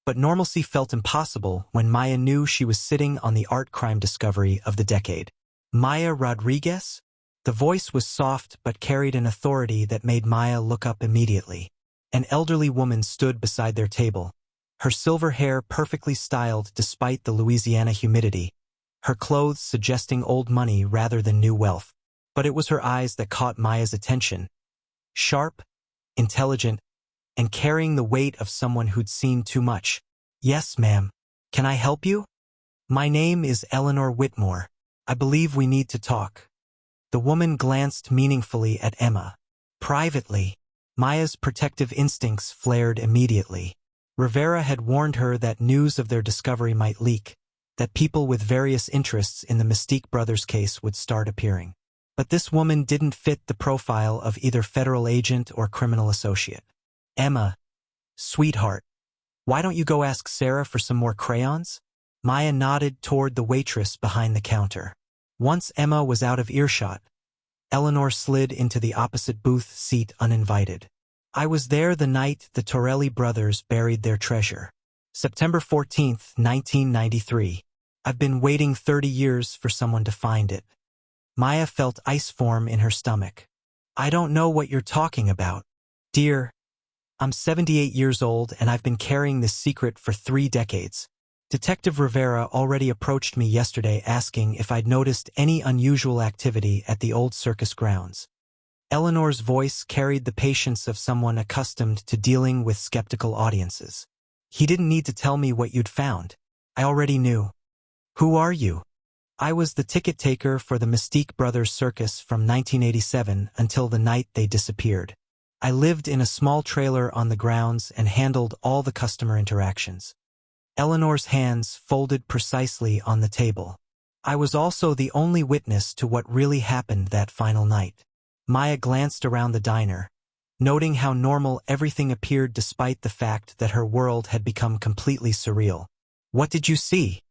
but normalcy felt impossible when Maya knew she was sitting on the art crime discovery of the decade. Maya Rodriguez? The voice was soft but carried an authority that made Maya look up immediately. An elderly woman stood beside their table, her silver hair perfectly styled despite the Louisiana humidity, her clothes suggesting old money rather than new wealth. But it was her eyes that caught Maya's attention. Sharp, intelligent, and carrying the weight of someone who'd seen too much. "Yes, ma'am. Can I help you?" "My name is Eleanor Whitmore. I believe we need to talk." The woman glanced meaningfully at Emma. "Privately." Maya's protective instincts flared immediately. Rivera had warned her that news of their discovery might leak, that people with various interests in the Mystique Brothers case would start appearing. But this woman didn't fit the profile of either federal agent or criminal associate. "Emma, sweetheart, why don't you go ask Sarah for some more crayons?" Maya nodded toward the waitress behind the counter. Once Emma was out of earshot, Eleanor slid into the opposite booth seat uninvited. "I was there the night the Torelli brothers buried their treasure. September 14th, 1993. I've been waiting 30 years for someone to find it." Maya felt ice form in her stomach. "I don't know what you're talking about, dear. I'm 78 years old and I've been carrying this secret for 3 decades. Detective Rivera already approached me yesterday asking if I'd noticed any unusual activity at the old circus grounds." Eleanor's voice carried the patience of someone accustomed to dealing with skeptical audiences. "He didn't need to tell me what you'd found. I already knew." "Who are you?" "I was the ticket taker for the Mystique Brothers Circus from 1987 until the night they disappeared. I lived in a small trailer on the grounds and handled all the customer interactions." Eleanor's hands folded precisely on the table. "I was also the only witness to what really happened that final night." Maya glanced around the diner, noting how normal everything appeared despite the fact that her world had become completely surreal. "What did you see?"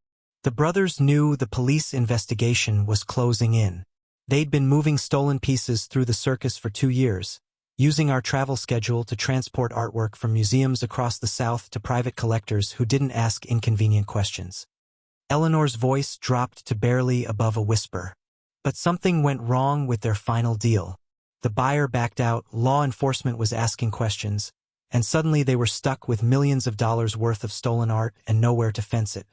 The brothers knew the police investigation was closing in. They'd been moving stolen pieces through the circus for 2 years, using our travel schedule to transport artwork from museums across the South to private collectors who didn't ask inconvenient questions. Eleanor's voice dropped to barely above a whisper. But something went wrong with their final deal. The buyer backed out, law enforcement was asking questions, and suddenly they were stuck with millions of dollars worth of stolen art and nowhere to fence it.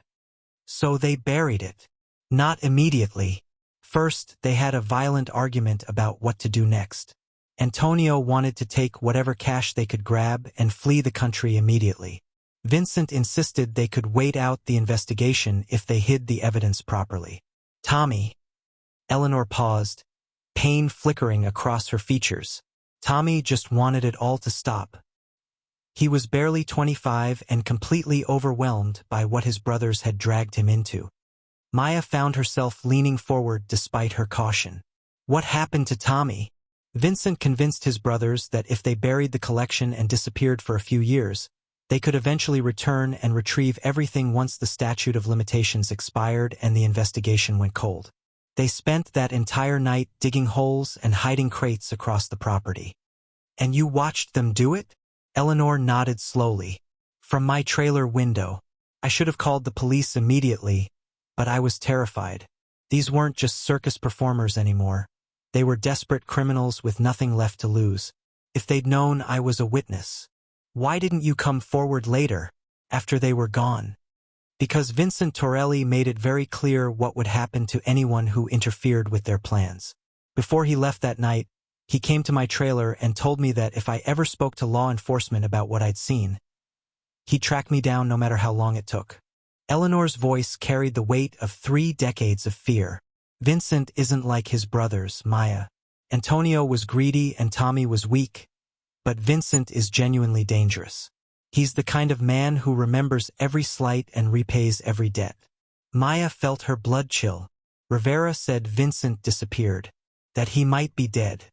So they buried it. Not immediately. First, they had a violent argument about what to do next. Antonio wanted to take whatever cash they could grab and flee the country immediately. Vincent insisted they could wait out the investigation if they hid the evidence properly. "Tommy." Eleanor paused, pain flickering across her features. Tommy just wanted it all to stop. He was barely 25 and completely overwhelmed by what his brothers had dragged him into. Maya found herself leaning forward despite her caution. "What happened to Tommy?" Vincent convinced his brothers that if they buried the collection and disappeared for a few years, they could eventually return and retrieve everything once the statute of limitations expired and the investigation went cold. They spent that entire night digging holes and hiding crates across the property. "And you watched them do it?" Eleanor nodded slowly. "From my trailer window. I should have called the police immediately, but I was terrified. These weren't just circus performers anymore. They were desperate criminals with nothing left to lose. If they'd known I was a witness." "Why didn't you come forward later, after they were gone?" "Because Vincent Torelli made it very clear what would happen to anyone who interfered with their plans. Before he left that night, he came to my trailer and told me that if I ever spoke to law enforcement about what I'd seen, he'd track me down no matter how long it took." Eleanor's voice carried the weight of 3 decades of fear. "Vincent isn't like his brothers, Maya. Antonio was greedy and Tommy was weak, but Vincent is genuinely dangerous. He's the kind of man who remembers every slight and repays every debt. Maya felt her blood chill. Rivera said Vincent disappeared, that he might be dead.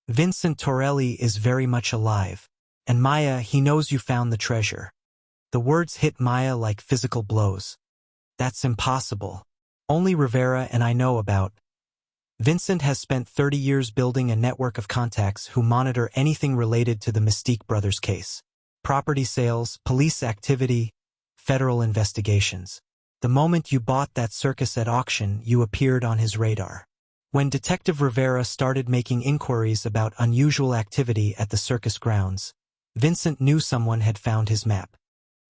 Vincent Torelli is very much alive. And Maya, he knows you found the treasure. The words hit Maya like physical blows. That's impossible. Only Rivera and I know about. Vincent has spent 30 years building a network of contacts who monitor anything related to the Mystique Brothers case. Property sales, police activity, federal investigations. The moment you bought that circus at auction, you appeared on his radar. When Detective Rivera started making inquiries about unusual activity at the circus grounds, Vincent knew someone had found his map.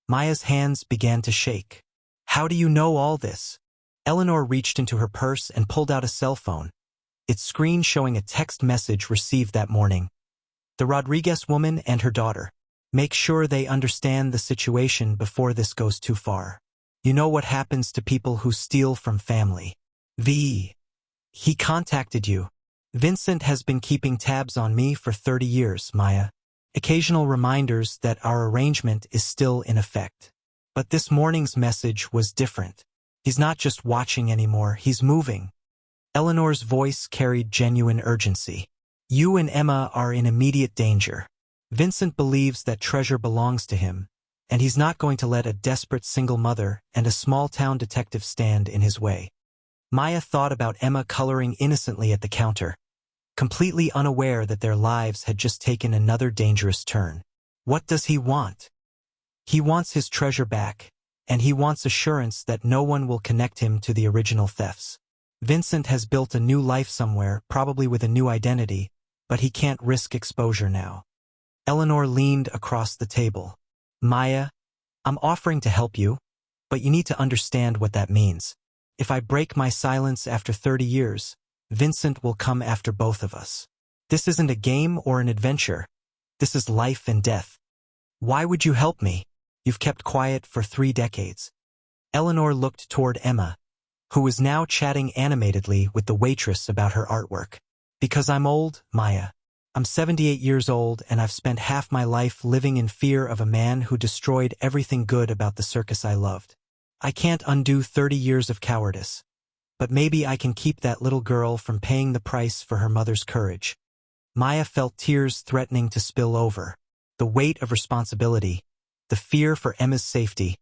Maya's hands began to shake. How do you know all this? Eleanor reached into her purse and pulled out a cell phone, its screen showing a text message received that morning. The Rodriguez woman and her daughter. Make sure they understand the situation before this goes too far. You know what happens to people who steal from family. He contacted you. Vincent has been keeping tabs on me for 30 years, Maya. Occasional reminders that our arrangement is still in effect. But this morning's message was different. He's not just watching anymore, he's moving. Eleanor's voice carried genuine urgency. You and Emma are in immediate danger. Vincent believes that treasure belongs to him, and he's not going to let a desperate single mother and a small-town detective stand in his way. Maya thought about Emma coloring innocently at the counter, completely unaware that their lives had just taken another dangerous turn. What does he want? He wants his treasure back, and he wants assurance that no one will connect him to the original thefts. Vincent has built a new life somewhere, probably with a new identity, but he can't risk exposure now. Eleanor leaned across the table. Maya, I'm offering to help you, but you need to understand what that means. If I break my silence after 30 years, Vincent will come after both of us. This isn't a game or an adventure. This is life and death. Why would you help me? You've kept quiet for 3 decades. Eleanor looked toward Emma, who was now chatting animatedly with the waitress about her artwork. Because I'm old, Maya. I'm 78 years old, and I've spent half my life living in fear of a man who destroyed everything good about the circus I loved. I can't undo 30 years of cowardice, but maybe I can keep that little girl from paying the price for her mother's courage. Maya felt tears threatening to spill over. The weight of responsibility, the fear for Emma's safety,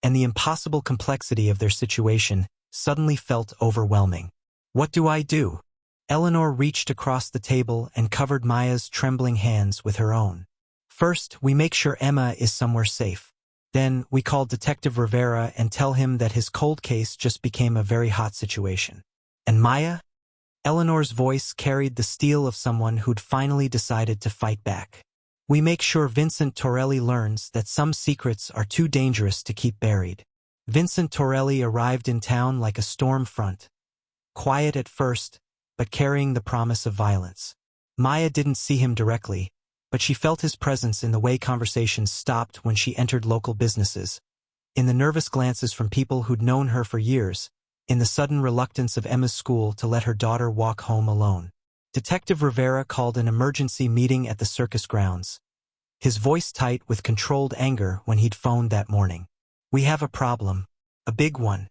and the impossible complexity of their situation suddenly felt overwhelming. What do I do? Eleanor reached across the table and covered Maya's trembling hands with her own. First, we make sure Emma is somewhere safe. Then, we call Detective Rivera and tell him that his cold case just became a very hot situation. And Maya? Eleanor's voice carried the steel of someone who'd finally decided to fight back. We make sure Vincent Torelli learns that some secrets are too dangerous to keep buried. Vincent Torelli arrived in town like a storm front. Quiet at first, but carrying the promise of violence. Maya didn't see him directly, but she felt his presence in the way conversations stopped when she entered local businesses, in the nervous glances from people who'd known her for years, in the sudden reluctance of Emma's school to let her daughter walk home alone. Detective Rivera called an emergency meeting at the circus grounds, his voice tight with controlled anger when he'd phoned that morning. We have a problem. A big one.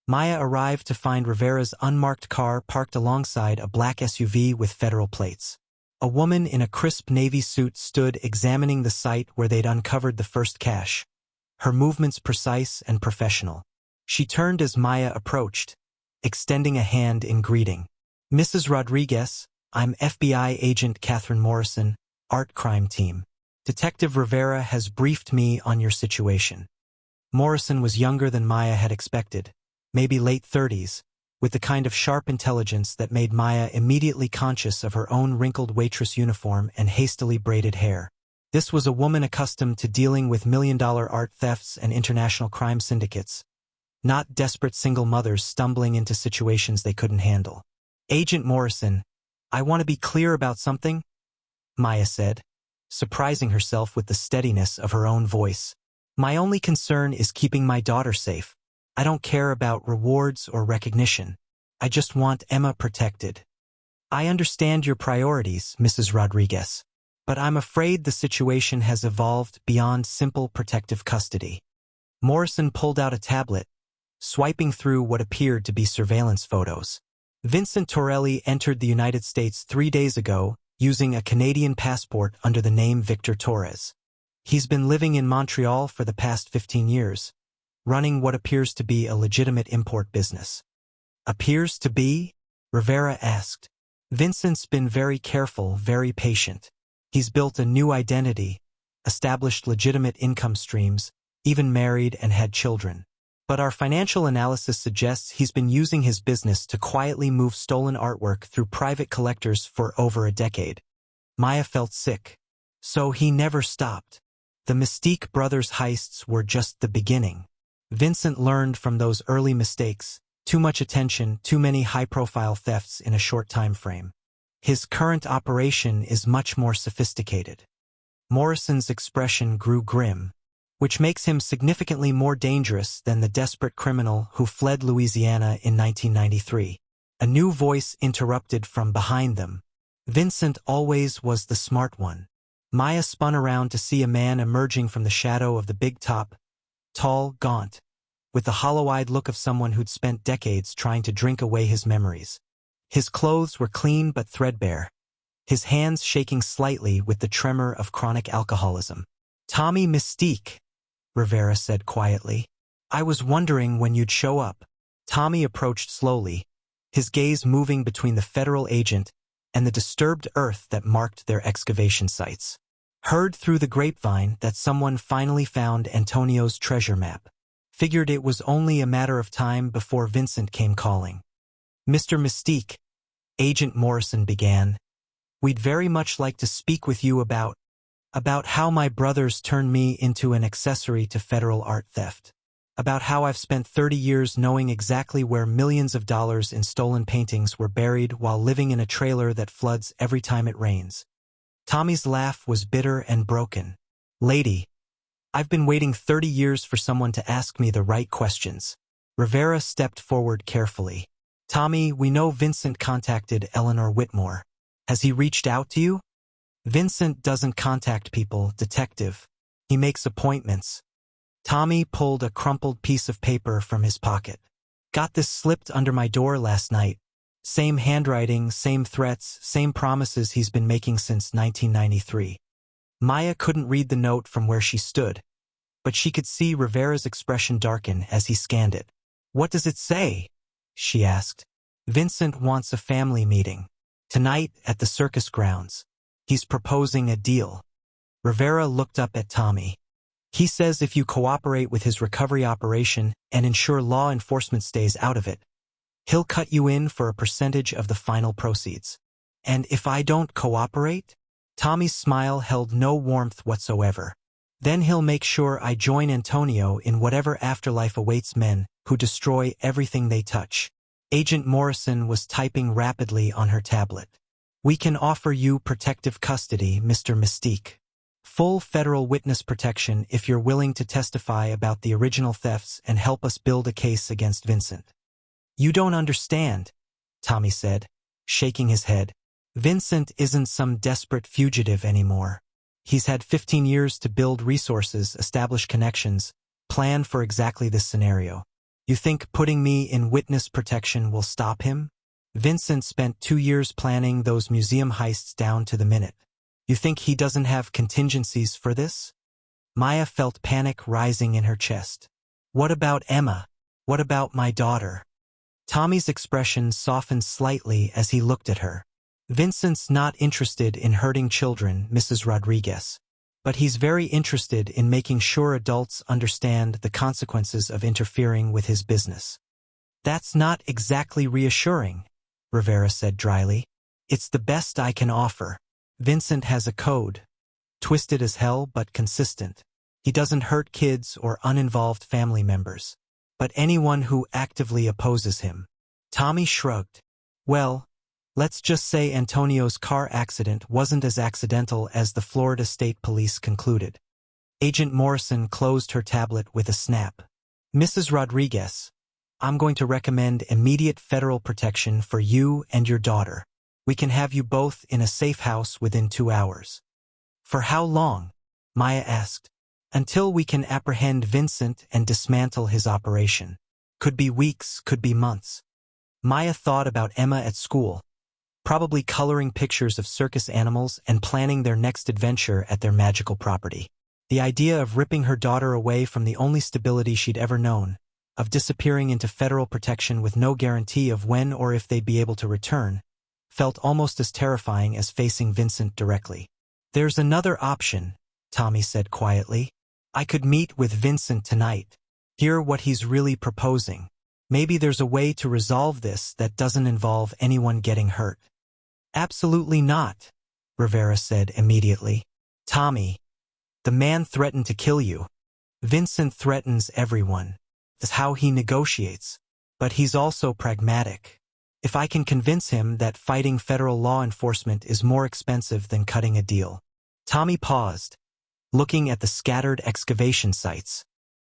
Maya arrived to find Rivera's unmarked car parked alongside a black SUV with federal plates. A woman in a crisp navy suit stood examining the site where they'd uncovered the first cache, her movements precise and professional. She turned as Maya approached, extending a hand in greeting. Mrs. Rodriguez, I'm FBI Agent Catherine Morrison, Art Crime Team. Detective Rivera has briefed me on your situation. Morrison was younger than Maya had expected, maybe late 30s, with the kind of sharp intelligence that made Maya immediately conscious of her own wrinkled waitress uniform and hastily braided hair. This was a woman accustomed to dealing with million-dollar art thefts and international crime syndicates, not desperate single mothers stumbling into situations they couldn't handle. Agent Morrison, I want to be clear about something, Maya said, surprising herself with the steadiness of her own voice. My only concern is keeping my daughter safe. I don't care about rewards or recognition. I just want Emma protected. I understand your priorities, Mrs. Rodriguez. But I'm afraid the situation has evolved beyond simple protective custody. Morrison pulled out a tablet, swiping through what appeared to be surveillance photos. Vincent Torelli entered the United States 3 days ago, using a Canadian passport under the name Victor Torres. He's been living in Montreal for the past 15 years, running what appears to be a legitimate import business. Appears to be? Rivera asked. Vincent's been very careful, very patient. He's built a new identity, established legitimate income streams, even married and had children. But our financial analysis suggests he's been using his business to quietly move stolen artwork through private collectors for over a decade. Maya felt sick. So he never stopped. The Mystique Brothers heists were just the beginning. Vincent learned from those early mistakes, too much attention, too many high-profile thefts in a short time frame. His current operation is much more sophisticated. Morrison's expression grew grim, which makes him significantly more dangerous than the desperate criminal who fled Louisiana in 1993. A new voice interrupted from behind them. Vincent always was the smart one. Maya spun around to see a man emerging from the shadow of the big top, tall, gaunt, with the hollow-eyed look of someone who'd spent decades trying to drink away his memories. His clothes were clean but threadbare, his hands shaking slightly with the tremor of chronic alcoholism. "Tommy Mystique," Rivera said quietly. "I was wondering when you'd show up." Tommy approached slowly, his gaze moving between the federal agent and the disturbed earth that marked their excavation sites. "Heard through the grapevine that someone finally found Antonio's treasure map. Figured it was only a matter of time before Vincent came calling." "Mr. Mystique," Agent Morrison began, "we'd very much like to speak with you about how my brothers turned me into an accessory to federal art theft. About how I've spent 30 years knowing exactly where millions of dollars in stolen paintings were buried while living in a trailer that floods every time it rains." Tommy's laugh was bitter and broken. "Lady, I've been waiting 30 years for someone to ask me the right questions." Rivera stepped forward carefully. "Tommy, we know Vincent contacted Eleanor Whitmore. Has he reached out to you?" "Vincent doesn't contact people, detective. He makes appointments." Tommy pulled a crumpled piece of paper from his pocket. "Got this slipped under my door last night. Same handwriting, same threats, same promises he's been making since 1993. Maya couldn't read the note from where she stood, but she could see Rivera's expression darken as he scanned it. "What does it say?" she asked. "Vincent wants a family meeting. Tonight at the circus grounds. He's proposing a deal." Rivera looked up at Tommy. "He says if you cooperate with his recovery operation and ensure law enforcement stays out of it, he'll cut you in for a percentage of the final proceeds." "And if I don't cooperate?" Tommy's smile held no warmth whatsoever. "Then he'll make sure I join Antonio in whatever afterlife awaits men who destroy everything they touch." Agent Morrison was typing rapidly on her tablet. "We can offer you protective custody, Mr. Mystique. Full federal witness protection if you're willing to testify about the original thefts and help us build a case against Vincent." "You don't understand," Tommy said, shaking his head. "Vincent isn't some desperate fugitive anymore. He's had 15 years to build resources, establish connections, plan for exactly this scenario. You think putting me in witness protection will stop him? Vincent spent 2 years planning those museum heists down to the minute. You think he doesn't have contingencies for this?" Maya felt panic rising in her chest. "What about Emma? What about my daughter?" Tommy's expression softened slightly as he looked at her. "Vincent's not interested in hurting children, Mrs. Rodriguez. But he's very interested in making sure adults understand the consequences of interfering with his business." "That's not exactly reassuring," Rivera said dryly. "It's the best I can offer. Vincent has a code. Twisted as hell but consistent. He doesn't hurt kids or uninvolved family members, but anyone who actively opposes him." Tommy shrugged. "Well, let's just say Antonio's car accident wasn't as accidental as the Florida State Police concluded." Agent Morrison closed her tablet with a snap. "Mrs. Rodriguez, I'm going to recommend immediate federal protection for you and your daughter. We can have you both in a safe house within 2 hours." For how long? Maya asked. Until we can apprehend Vincent and dismantle his operation. Could be weeks, could be months. Maya thought about Emma at school, probably coloring pictures of circus animals and planning their next adventure at their magical property. The idea of ripping her daughter away from the only stability she'd ever known, of disappearing into federal protection with no guarantee of when or if they'd be able to return, felt almost as terrifying as facing Vincent directly. There's another option, Tommy said quietly. I could meet with Vincent tonight, hear what he's really proposing. Maybe there's a way to resolve this that doesn't involve anyone getting hurt. Absolutely not, Rivera said immediately. Tommy, the man threatened to kill you. Vincent threatens everyone. That's how he negotiates. But he's also pragmatic. If I can convince him that fighting federal law enforcement is more expensive than cutting a deal. Tommy paused, looking at the scattered excavation sites.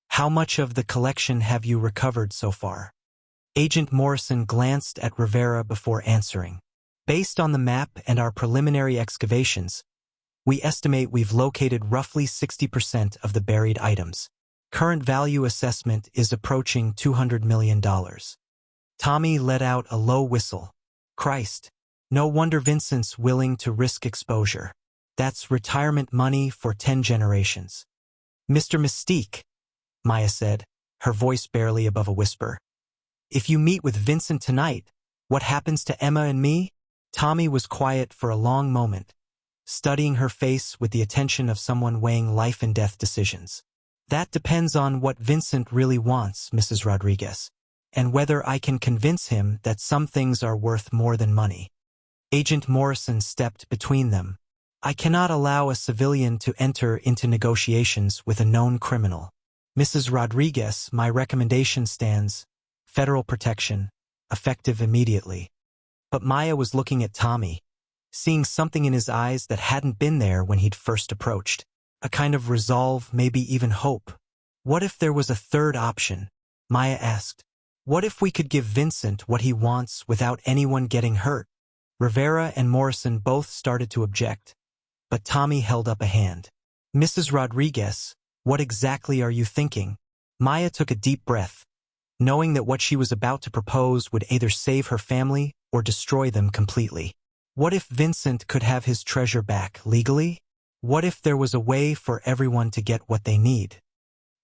How much of the collection have you recovered so far? Agent Morrison glanced at Rivera before answering. Based on the map and our preliminary excavations, we estimate we've located roughly 60% of the buried items. Current value assessment is approaching $200 million. Tommy let out a low whistle. Christ, no wonder Vincent's willing to risk exposure. That's retirement money for 10 generations. Mr. Mystique, Maya said, her voice barely above a whisper. If you meet with Vincent tonight, what happens to Emma and me? Tommy was quiet for a long moment, studying her face with the attention of someone weighing life and death decisions. That depends on what Vincent really wants, Mrs. Rodriguez, and whether I can convince him that some things are worth more than money. Agent Morrison stepped between them. I cannot allow a civilian to enter into negotiations with a known criminal. Mrs. Rodriguez, my recommendation stands. Federal protection, effective immediately. But Maya was looking at Tommy, seeing something in his eyes that hadn't been there when he'd first approached. A kind of resolve, maybe even hope. What if there was a third option? Maya asked. What if we could give Vincent what he wants without anyone getting hurt? Rivera and Morrison both started to object, but Tommy held up a hand. Mrs. Rodriguez, what exactly are you thinking? Maya took a deep breath, knowing that what she was about to propose would either save her family or destroy them completely. What if Vincent could have his treasure back legally? What if there was a way for everyone to get what they need?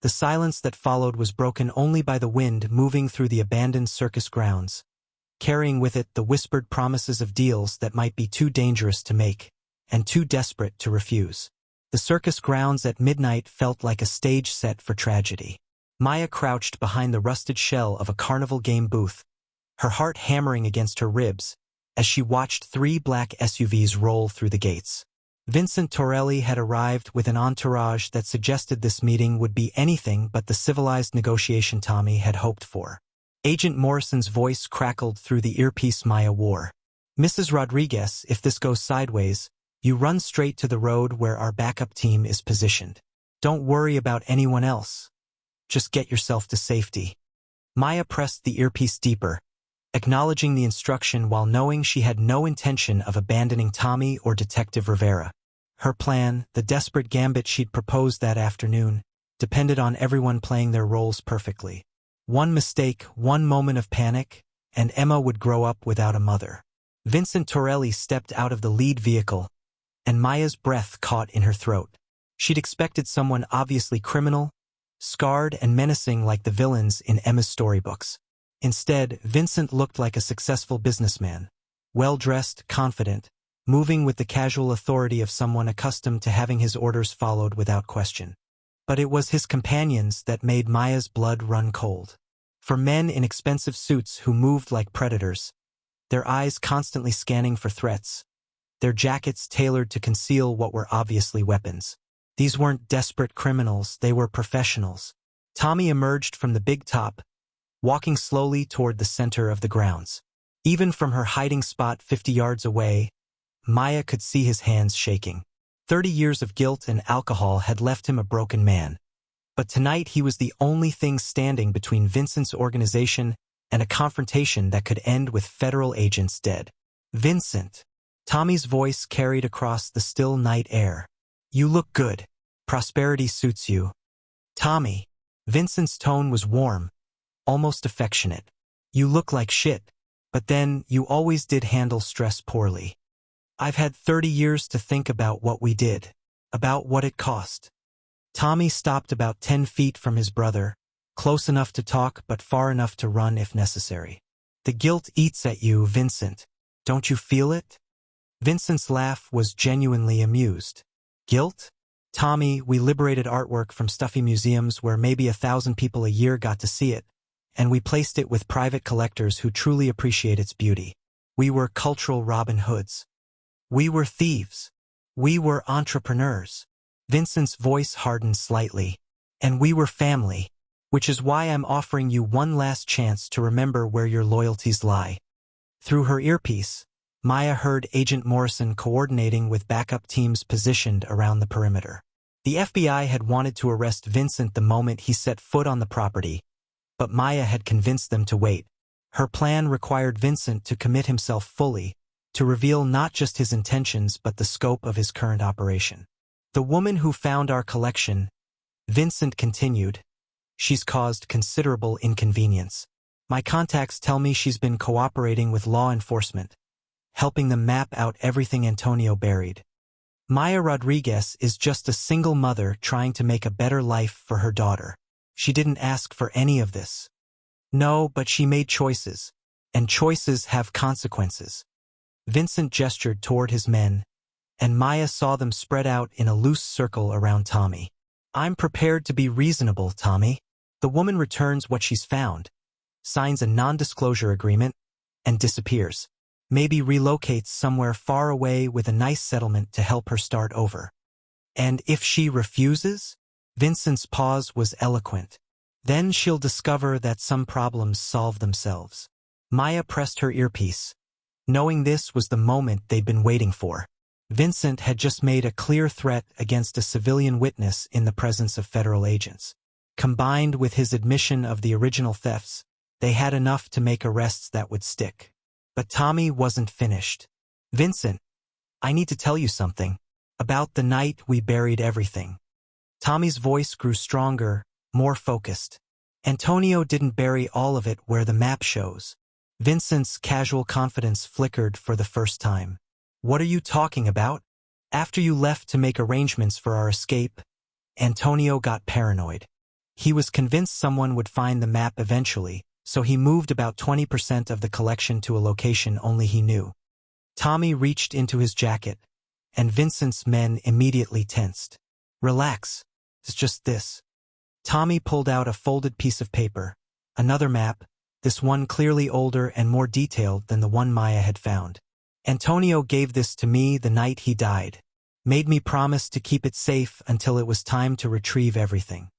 The silence that followed was broken only by the wind moving through the abandoned circus grounds, carrying with it the whispered promises of deals that might be too dangerous to make and too desperate to refuse. The circus grounds at midnight felt like a stage set for tragedy. Maya crouched behind the rusted shell of a carnival game booth, her heart hammering against her ribs as she watched 3 black SUVs roll through the gates. Vincent Torelli had arrived with an entourage that suggested this meeting would be anything but the civilized negotiation Tommy had hoped for. Agent Morrison's voice crackled through the earpiece Maya wore. Mrs. Rodriguez, if this goes sideways, you run straight to the road where our backup team is positioned. Don't worry about anyone else. Just get yourself to safety. Maya pressed the earpiece deeper, acknowledging the instruction while knowing she had no intention of abandoning Tommy or Detective Rivera. Her plan, the desperate gambit she'd proposed that afternoon, depended on everyone playing their roles perfectly. One mistake, one moment of panic, and Emma would grow up without a mother. Vincent Torelli stepped out of the lead vehicle, and Maya's breath caught in her throat. She'd expected someone obviously criminal, scarred and menacing like the villains in Emma's storybooks. Instead, Vincent looked like a successful businessman, well-dressed, confident, moving with the casual authority of someone accustomed to having his orders followed without question. But it was his companions that made Maya's blood run cold. For men in expensive suits who moved like predators, their eyes constantly scanning for threats, their jackets tailored to conceal what were obviously weapons. These weren't desperate criminals, they were professionals. Tommy emerged from the big top, walking slowly toward the center of the grounds. Even from her hiding spot 50 yards away, Maya could see his hands shaking. 30 years of guilt and alcohol had left him a broken man. But tonight he was the only thing standing between Vincent's organization and a confrontation that could end with federal agents dead. Vincent. Tommy's voice carried across the still night air. You look good. Prosperity suits you. Tommy. Vincent's tone was warm, almost affectionate. You look like shit, but then you always did handle stress poorly. I've had 30 years to think about what we did, about what it cost. Tommy stopped about 10 feet from his brother, close enough to talk but far enough to run if necessary. The guilt eats at you, Vincent. Don't you feel it? Vincent's laugh was genuinely amused. Guilt? Tommy, we liberated artwork from stuffy museums where maybe 1,000 people a year got to see it, and we placed it with private collectors who truly appreciate its beauty. We were cultural Robin Hoods. We were thieves. We were entrepreneurs. Vincent's voice hardened slightly. And we were family, which is why I'm offering you one last chance to remember where your loyalties lie. Through her earpiece, Maya heard Agent Morrison coordinating with backup teams positioned around the perimeter. The FBI had wanted to arrest Vincent the moment he set foot on the property, but Maya had convinced them to wait. Her plan required Vincent to commit himself fully, to reveal not just his intentions but the scope of his current operation. The woman who found our collection, Vincent continued, she's caused considerable inconvenience. My contacts tell me she's been cooperating with law enforcement, helping them map out everything Antonio buried. Maya Rodriguez is just a single mother trying to make a better life for her daughter. She didn't ask for any of this. No, but she made choices, and choices have consequences. Vincent gestured toward his men, and Maya saw them spread out in a loose circle around Tommy. I'm prepared to be reasonable, Tommy. The woman returns what she's found, signs a non-disclosure agreement, and disappears. Maybe relocates somewhere far away with a nice settlement to help her start over. And if she refuses? Vincent's pause was eloquent. Then she'll discover that some problems solve themselves. Maya pressed her earpiece, knowing this was the moment they'd been waiting for. Vincent had just made a clear threat against a civilian witness in the presence of federal agents. Combined with his admission of the original thefts, they had enough to make arrests that would stick. But Tommy wasn't finished. Vincent, I need to tell you something. About the night we buried everything. Tommy's voice grew stronger, more focused. Antonio didn't bury all of it where the map shows. Vincent's casual confidence flickered for the first time. What are you talking about? After you left to make arrangements for our escape, Antonio got paranoid. He was convinced someone would find the map eventually, so he moved about 20% of the collection to a location only he knew. Tommy reached into his jacket, and Vincent's men immediately tensed. Relax, it's just this. Tommy pulled out a folded piece of paper, another map, this one clearly older and more detailed than the one Maya had found. Antonio gave this to me the night he died, made me promise to keep it safe until it was time to retrieve everything.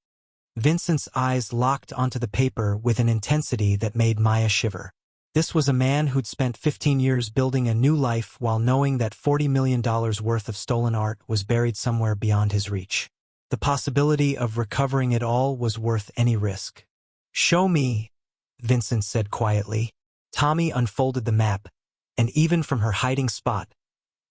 Vincent's eyes locked onto the paper with an intensity that made Maya shiver. This was a man who'd spent 15 years building a new life while knowing that $40 million worth of stolen art was buried somewhere beyond his reach. The possibility of recovering it all was worth any risk. Show me, Vincent said quietly. Tommy unfolded the map, and even from her hiding spot,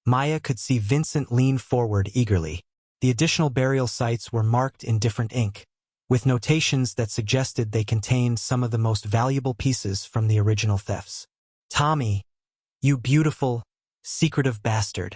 Maya could see Vincent lean forward eagerly. The additional burial sites were marked in different ink, with notations that suggested they contained some of the most valuable pieces from the original thefts. Tommy, you beautiful, secretive bastard.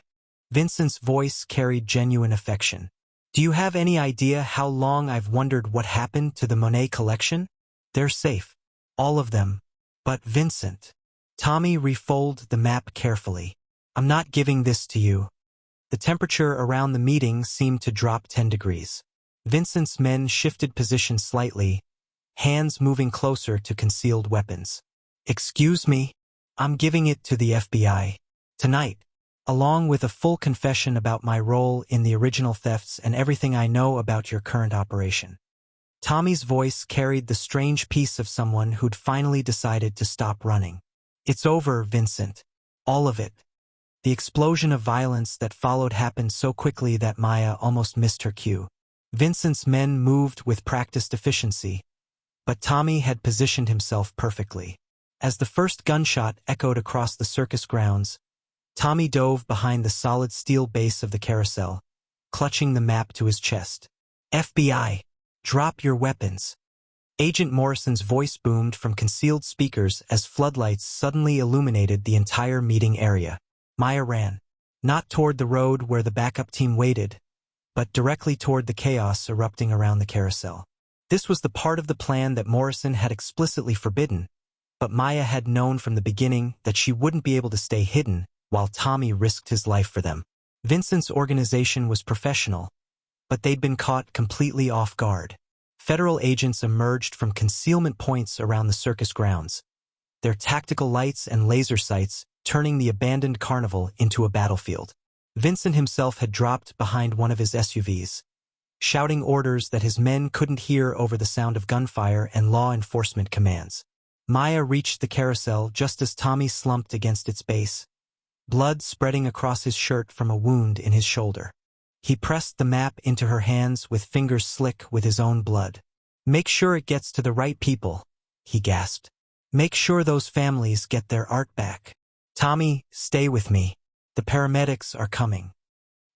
Vincent's voice carried genuine affection. Do you have any idea how long I've wondered what happened to the Monet collection? They're safe. All of them. But Vincent. Tommy refolded the map carefully. I'm not giving this to you. The temperature around the meeting seemed to drop 10 degrees. Vincent's men shifted position slightly, hands moving closer to concealed weapons. Excuse me, I'm giving it to the FBI. Tonight, along with a full confession about my role in the original thefts and everything I know about your current operation. Tommy's voice carried the strange peace of someone who'd finally decided to stop running. It's over, Vincent. All of it. The explosion of violence that followed happened so quickly that Maya almost missed her cue. Vincent's men moved with practiced efficiency, but Tommy had positioned himself perfectly. As the first gunshot echoed across the circus grounds, Tommy dove behind the solid steel base of the carousel, clutching the map to his chest. FBI, drop your weapons. Agent Morrison's voice boomed from concealed speakers as floodlights suddenly illuminated the entire meeting area. Maya ran, not toward the road where the backup team waited, but directly toward the chaos erupting around the carousel. This was the part of the plan that Morrison had explicitly forbidden, but Maya had known from the beginning that she wouldn't be able to stay hidden while Tommy risked his life for them. Vincent's organization was professional, but they'd been caught completely off guard. Federal agents emerged from concealment points around the circus grounds, their tactical lights and laser sights turning the abandoned carnival into a battlefield. Vincent himself had dropped behind one of his SUVs, shouting orders that his men couldn't hear over the sound of gunfire and law enforcement commands. Maya reached the carousel just as Tommy slumped against its base, blood spreading across his shirt from a wound in his shoulder. He pressed the map into her hands with fingers slick with his own blood. "Make sure it gets to the right people," he gasped. "Make sure those families get their art back. Tommy, stay with me. The paramedics are coming."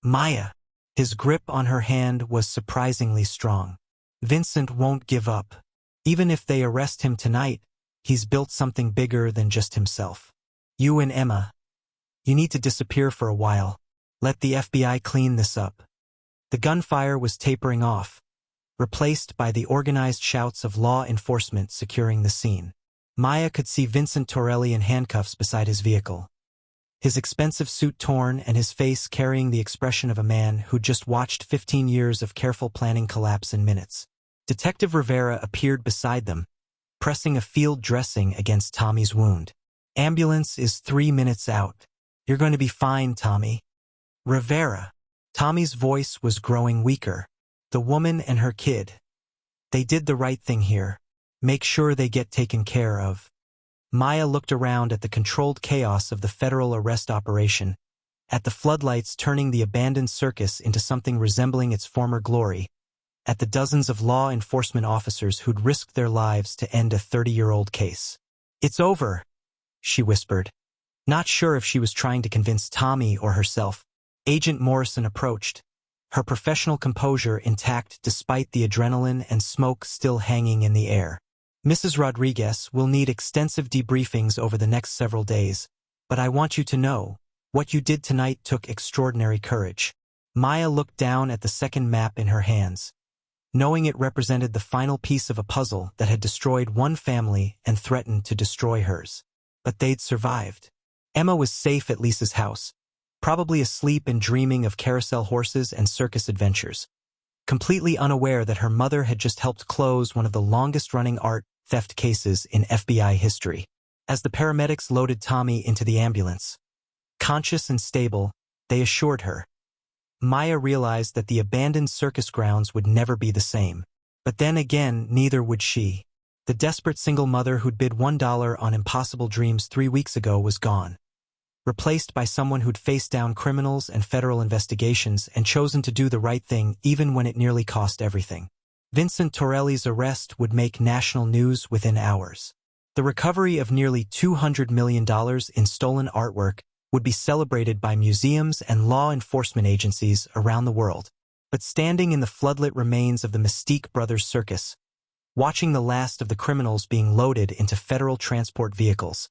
Maya. His grip on her hand was surprisingly strong. "Vincent won't give up. Even if they arrest him tonight, he's built something bigger than just himself. You and Emma, you need to disappear for a while. Let the FBI clean this up." The gunfire was tapering off, replaced by the organized shouts of law enforcement securing the scene. Maya could see Vincent Torelli in handcuffs beside his vehicle, his expensive suit torn and his face carrying the expression of a man who'd just watched 15 years of careful planning collapse in minutes. Detective Rivera appeared beside them, pressing a field dressing against Tommy's wound. "Ambulance is 3 minutes out. You're going to be fine, Tommy." "Rivera." Tommy's voice was growing weaker. "The woman and her kid. They did the right thing here. Make sure they get taken care of." Maya looked around at the controlled chaos of the federal arrest operation, at the floodlights turning the abandoned circus into something resembling its former glory, at the dozens of law enforcement officers who'd risked their lives to end a 30-year-old case. "It's over," she whispered. Not sure if she was trying to convince Tommy or herself, Agent Morrison approached, her professional composure intact despite the adrenaline and smoke still hanging in the air. "Mrs. Rodriguez will need extensive debriefings over the next several days, but I want you to know, what you did tonight took extraordinary courage." Maya looked down at the second map in her hands, knowing it represented the final piece of a puzzle that had destroyed one family and threatened to destroy hers. But they'd survived. Emma was safe at Lisa's house, probably asleep and dreaming of carousel horses and circus adventures, completely unaware that her mother had just helped close one of the longest-running art theft cases in FBI history. As the paramedics loaded Tommy into the ambulance, conscious and stable, they assured her. Maya realized that the abandoned circus grounds would never be the same. But then again, neither would she. The desperate single mother who'd bid $1 on impossible dreams 3 weeks ago was gone, replaced by someone who'd faced down criminals and federal investigations and chosen to do the right thing even when it nearly cost everything. Vincent Torelli's arrest would make national news within hours. The recovery of nearly $200 million in stolen artwork would be celebrated by museums and law enforcement agencies around the world. But standing in the floodlit remains of the Mystique Brothers Circus, watching the last of the criminals being loaded into federal transport vehicles,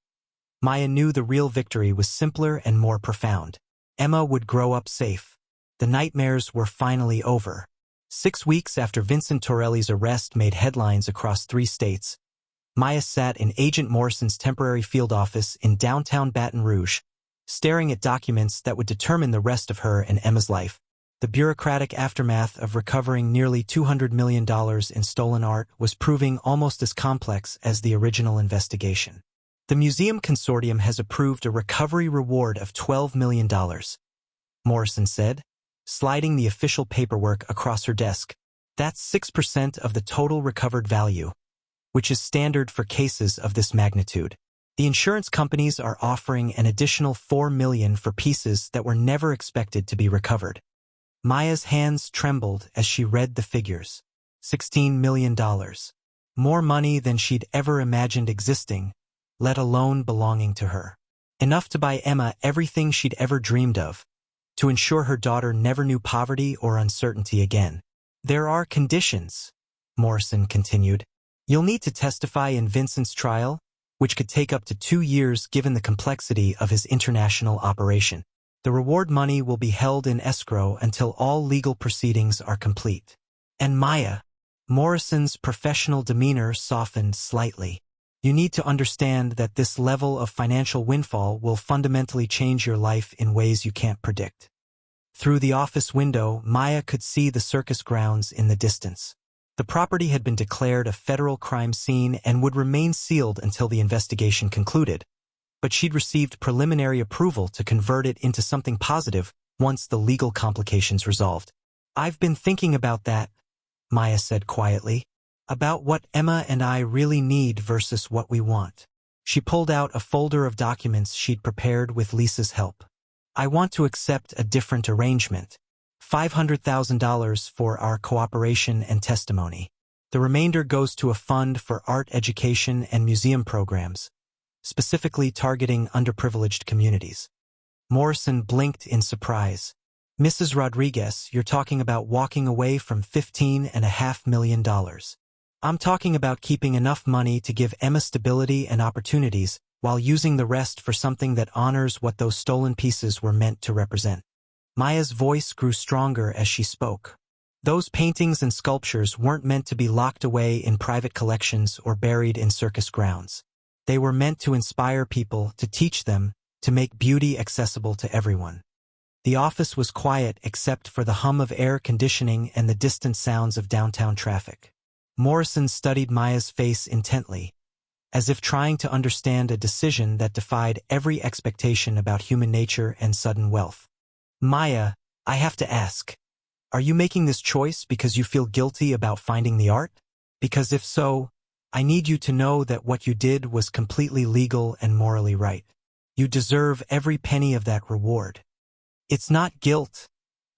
Maya knew the real victory was simpler and more profound. Emma would grow up safe. The nightmares were finally over. 6 weeks after Vincent Torelli's arrest made headlines across 3 states, Maya sat in Agent Morrison's temporary field office in downtown Baton Rouge, staring at documents that would determine the rest of her and Emma's life. The bureaucratic aftermath of recovering nearly $200 million in stolen art was proving almost as complex as the original investigation. "The museum consortium has approved a recovery reward of $12 million, Morrison said, sliding the official paperwork across her desk. "That's 6% of the total recovered value, which is standard for cases of this magnitude. The insurance companies are offering an additional $4 million for pieces that were never expected to be recovered." Maya's hands trembled as she read the figures. $16 million. More money than she'd ever imagined existing, let alone belonging to her. Enough to buy Emma everything she'd ever dreamed of, to ensure her daughter never knew poverty or uncertainty again. There are conditions, Morrison continued. You'll need to testify in Vincent's trial, which could take up to 2 years given the complexity of his international operation. The reward money will be held in escrow until all legal proceedings are complete. And Maya, Morrison's professional demeanor softened slightly. You need to understand that this level of financial windfall will fundamentally change your life in ways you can't predict. Through the office window, Maya could see the circus grounds in the distance. The property had been declared a federal crime scene and would remain sealed until the investigation concluded, but she'd received preliminary approval to convert it into something positive once the legal complications resolved. I've been thinking about that, Maya said quietly, about what Emma and I really need versus what we want. She pulled out a folder of documents she'd prepared with Lisa's help. I want to accept a different arrangement. $500,000 for our cooperation and testimony. The remainder goes to a fund for art education and museum programs, specifically targeting underprivileged communities. Morrison blinked in surprise. Mrs. Rodriguez, you're talking about walking away from $15.5 million. I'm talking about keeping enough money to give Emma stability and opportunities while using the rest for something that honors what those stolen pieces were meant to represent. Maya's voice grew stronger as she spoke. Those paintings and sculptures weren't meant to be locked away in private collections or buried in circus grounds. They were meant to inspire people, to teach them, to make beauty accessible to everyone. The office was quiet except for the hum of air conditioning and the distant sounds of downtown traffic. Morrison studied Maya's face intently, as if trying to understand a decision that defied every expectation about human nature and sudden wealth. Maya, I have to ask, are you making this choice because you feel guilty about finding the art? Because if so, I need you to know that what you did was completely legal and morally right. You deserve every penny of that reward. It's not guilt,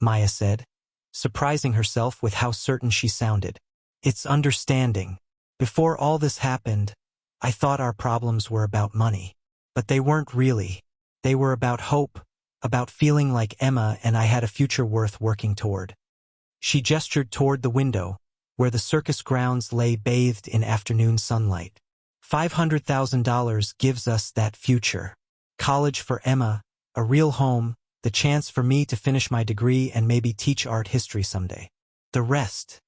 Maya said, surprising herself with how certain she sounded. It's understanding. Before all this happened, I thought our problems were about money. But they weren't really. They were about hope, about feeling like Emma and I had a future worth working toward. She gestured toward the window, where the circus grounds lay bathed in afternoon sunlight. $500,000 gives us that future. College for Emma, a real home, the chance for me to finish my degree and maybe teach art history someday. The rest.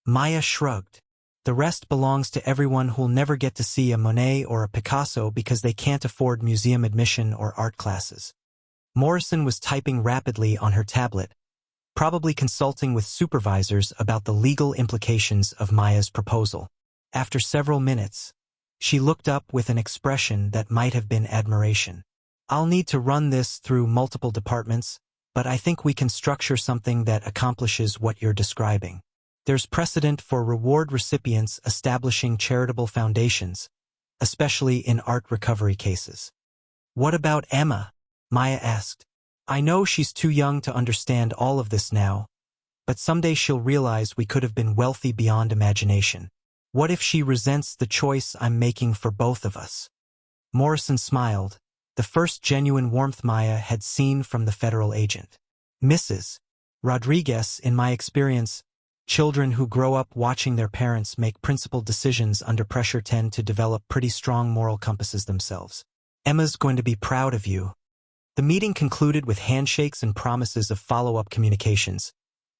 Maya shrugged. The rest belongs to everyone who'll never get to see a Monet or a Picasso because they can't afford museum admission or art classes. Morrison was typing rapidly on her tablet, probably consulting with supervisors about the legal implications of Maya's proposal. After several minutes, she looked up with an expression that might have been admiration. I'll need to run this through multiple departments, but I think we can structure something that accomplishes what you're describing. There's precedent for reward recipients establishing charitable foundations, especially in art recovery cases. What about Emma? Maya asked. I know she's too young to understand all of this now, but someday she'll realize we could have been wealthy beyond imagination. What if she resents the choice I'm making for both of us? Morrison smiled, the first genuine warmth Maya had seen from the federal agent. Mrs. Rodriguez, in my experience, children who grow up watching their parents make principled decisions under pressure tend to develop pretty strong moral compasses themselves. Emma's going to be proud of you. The meeting concluded with handshakes and promises of follow-up communications,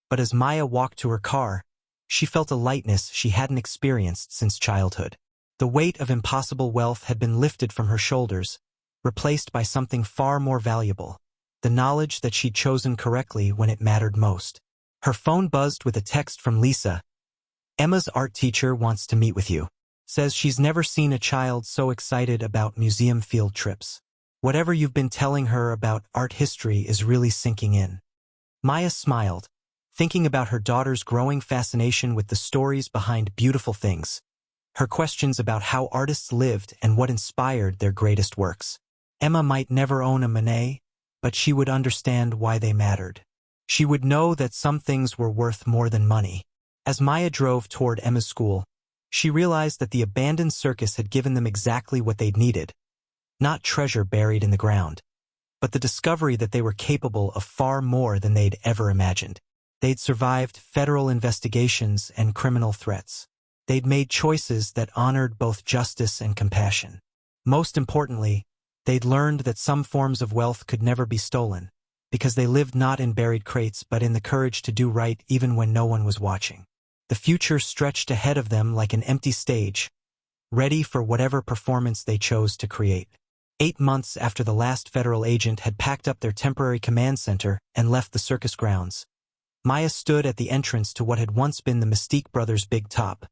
but as Maya walked to her car, she felt a lightness she hadn't experienced since childhood. The weight of impossible wealth had been lifted from her shoulders, replaced by something far more valuable, the knowledge that she'd chosen correctly when it mattered most. Her phone buzzed with a text from Lisa. Emma's art teacher wants to meet with you. Says she's never seen a child so excited about museum field trips. Whatever you've been telling her about art history is really sinking in. Maya smiled, thinking about her daughter's growing fascination with the stories behind beautiful things, her questions about how artists lived and what inspired their greatest works. Emma might never own a Monet, but she would understand why they mattered. She would know that some things were worth more than money. As Maya drove toward Emma's school, she realized that the abandoned circus had given them exactly what they'd needed. Not treasure buried in the ground, but the discovery that they were capable of far more than they'd ever imagined. They'd survived federal investigations and criminal threats. They'd made choices that honored both justice and compassion. Most importantly, they'd learned that some forms of wealth could never be stolen, because they lived not in buried crates but in the courage to do right even when no one was watching. The future stretched ahead of them like an empty stage, ready for whatever performance they chose to create. 8 months after the last federal agent had packed up their temporary command center and left the circus grounds, Maya stood at the entrance to what had once been the Mystique Brothers' Big Top,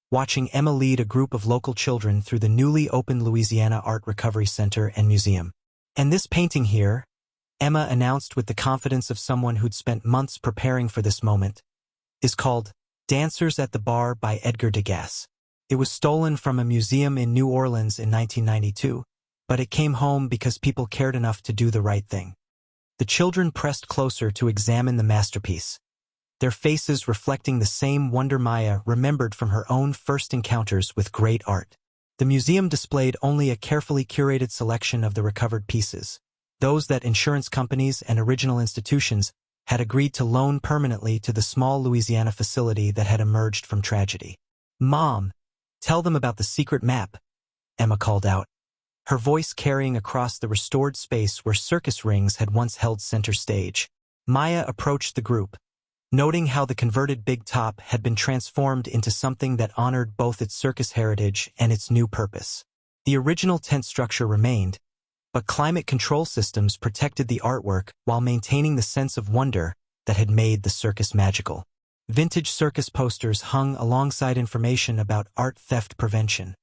watching Emma lead a group of local children through the newly opened Louisiana Art Recovery Center and Museum. "And this painting here," Emma announced with the confidence of someone who'd spent months preparing for this moment, "is called Dancers at the Bar by Edgar Degas. It was stolen from a museum in New Orleans in 1992, but it came home because people cared enough to do the right thing." The children pressed closer to examine the masterpiece, their faces reflecting the same wonder Maya remembered from her own first encounters with great art. The museum displayed only a carefully curated selection of the recovered pieces, those that insurance companies and original institutions had agreed to loan permanently to the small Louisiana facility that had emerged from tragedy. "Mom, tell them about the secret map," Emma called out, her voice carrying across the restored space where circus rings had once held center stage. Maya approached the group, noting how the converted Big Top had been transformed into something that honored both its circus heritage and its new purpose. The original tent structure remained, but climate control systems protected the artwork while maintaining the sense of wonder that had made the circus magical. Vintage circus posters hung alongside information about art theft prevention,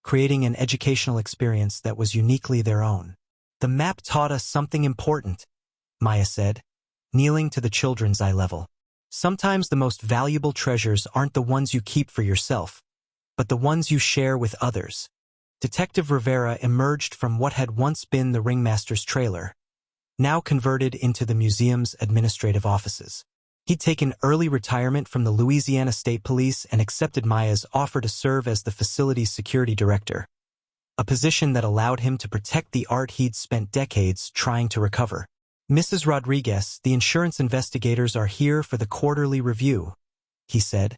creating an educational experience that was uniquely their own. "The map taught us something important," Maya said, kneeling to the children's eye level. "Sometimes the most valuable treasures aren't the ones you keep for yourself, but the ones you share with others." Detective Rivera emerged from what had once been the ringmaster's trailer, now converted into the museum's administrative offices. He'd taken early retirement from the Louisiana State Police and accepted Maya's offer to serve as the facility's security director, a position that allowed him to protect the art he'd spent decades trying to recover. "Mrs. Rodriguez, the insurance investigators are here for the quarterly review," he said,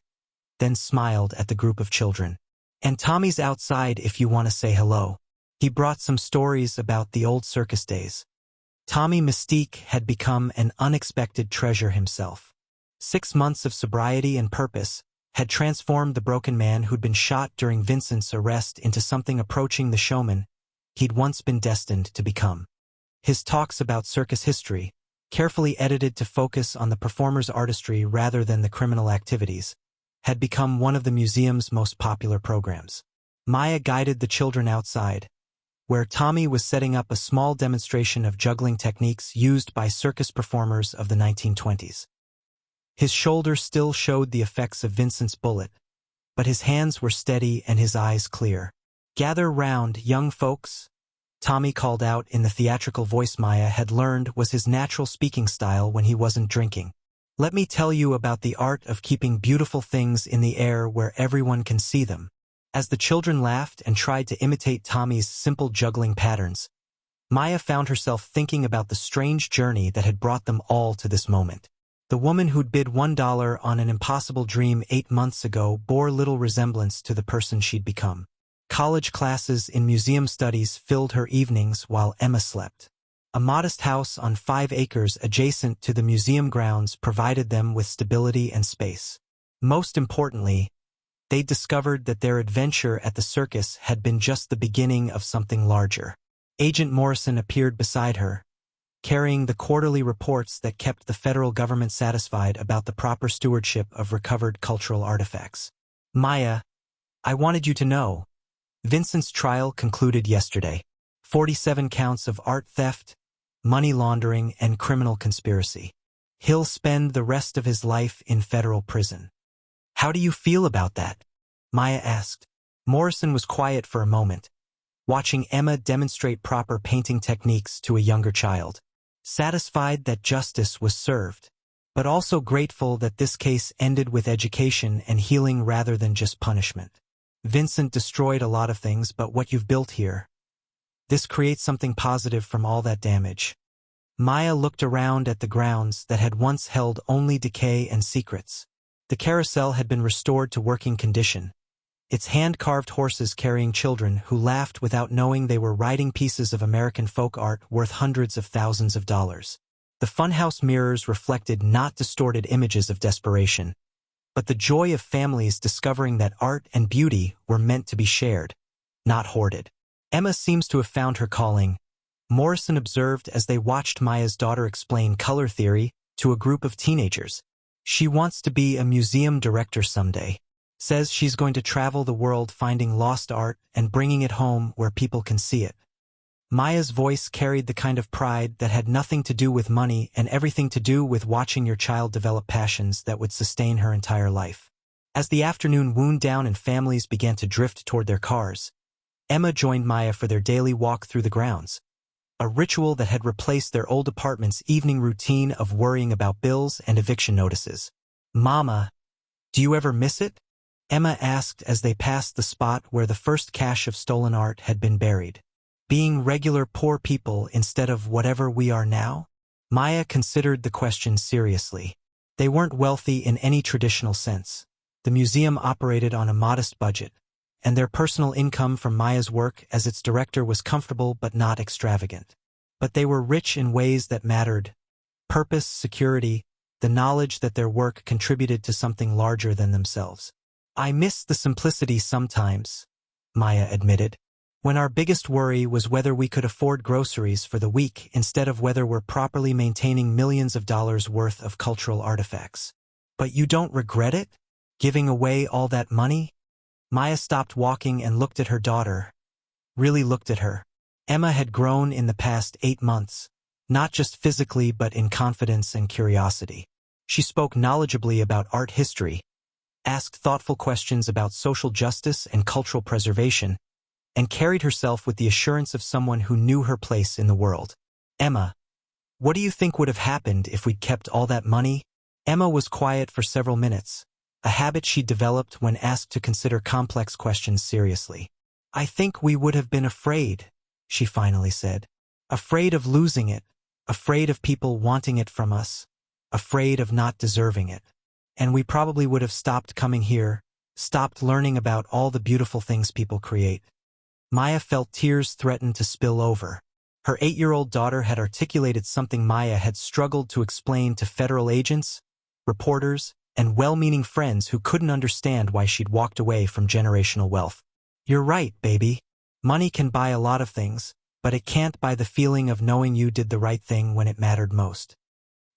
then smiled at the group of children. "And Tommy's outside if you want to say hello." He brought some stories about the old circus days. Tommy Mystique had become an unexpected treasure himself. 6 months of sobriety and purpose had transformed the broken man who'd been shot during Vincent's arrest into something approaching the showman he'd once been destined to become. His talks about circus history, carefully edited to focus on the performer's artistry rather than the criminal activities, had become one of the museum's most popular programs. Maya guided the children outside, where Tommy was setting up a small demonstration of juggling techniques used by circus performers of the 1920s. His shoulder still showed the effects of Vincent's bullet, but his hands were steady and his eyes clear. "Gather round, young folks," Tommy called out in the theatrical voice Maya had learned was his natural speaking style when he wasn't drinking. "Let me tell you about the art of keeping beautiful things in the air where everyone can see them." As the children laughed and tried to imitate Tommy's simple juggling patterns, Maya found herself thinking about the strange journey that had brought them all to this moment. The woman who'd bid $1 on an impossible dream 8 months ago bore little resemblance to the person she'd become. College classes in museum studies filled her evenings while Emma slept. A modest house on 5 acres adjacent to the museum grounds provided them with stability and space. Most importantly, they discovered that their adventure at the circus had been just the beginning of something larger. Agent Morrison appeared beside her, carrying the quarterly reports that kept the federal government satisfied about the proper stewardship of recovered cultural artifacts. "Maya, I wanted you to know. Vincent's trial concluded yesterday. 47 counts of art theft, money laundering, and criminal conspiracy. He'll spend the rest of his life in federal prison." "How do you feel about that?" Maya asked. Morrison was quiet for a moment, watching Emma demonstrate proper painting techniques to a younger child. Satisfied that justice was served, but also grateful that this case ended with education and healing rather than just punishment. "Vincent destroyed a lot of things, but what you've built here, this creates something positive from all that damage." Maya looked around at the grounds that had once held only decay and secrets. The carousel had been restored to working condition, its hand-carved horses carrying children who laughed without knowing they were riding pieces of American folk art worth hundreds of thousands of dollars. The funhouse mirrors reflected not distorted images of desperation, but the joy of families discovering that art and beauty were meant to be shared, not hoarded. Emma seems to have found her calling, Morrison observed as they watched Maya's daughter explain color theory to a group of teenagers. She wants to be a museum director someday. Says she's going to travel the world finding lost art and bringing it home where people can see it. Maya's voice carried the kind of pride that had nothing to do with money and everything to do with watching your child develop passions that would sustain her entire life. As the afternoon wound down and families began to drift toward their cars, Emma joined Maya for their daily walk through the grounds, a ritual that had replaced their old apartment's evening routine of worrying about bills and eviction notices. "Mama, do you ever miss it?" Emma asked as they passed the spot where the first cache of stolen art had been buried. "Being regular poor people instead of whatever we are now?" Maya considered the question seriously. They weren't wealthy in any traditional sense. The museum operated on a modest budget, and their personal income from Maya's work as its director was comfortable but not extravagant. But they were rich in ways that mattered: purpose, security, the knowledge that their work contributed to something larger than themselves. "I miss the simplicity sometimes," Maya admitted, "when our biggest worry was whether we could afford groceries for the week instead of whether we're properly maintaining millions of dollars worth of cultural artifacts." "But you don't regret it? Giving away all that money?" Maya stopped walking and looked at her daughter. Really looked at her. Emma had grown in the past 8 months, not just physically but in confidence and curiosity. She spoke knowledgeably about art history, asked thoughtful questions about social justice and cultural preservation, and carried herself with the assurance of someone who knew her place in the world. "Emma, what do you think would have happened if we'd kept all that money?" Emma was quiet for several minutes, a habit she developed when asked to consider complex questions seriously. "I think we would have been afraid," she finally said. "Afraid of losing it, afraid of people wanting it from us, afraid of not deserving it. And we probably would have stopped coming here, stopped learning about all the beautiful things people create." Maya felt tears threaten to spill over. Her 8-year-old daughter had articulated something Maya had struggled to explain to federal agents, reporters, and well-meaning friends who couldn't understand why she'd walked away from generational wealth. "You're right, baby. Money can buy a lot of things, but it can't buy the feeling of knowing you did the right thing when it mattered most."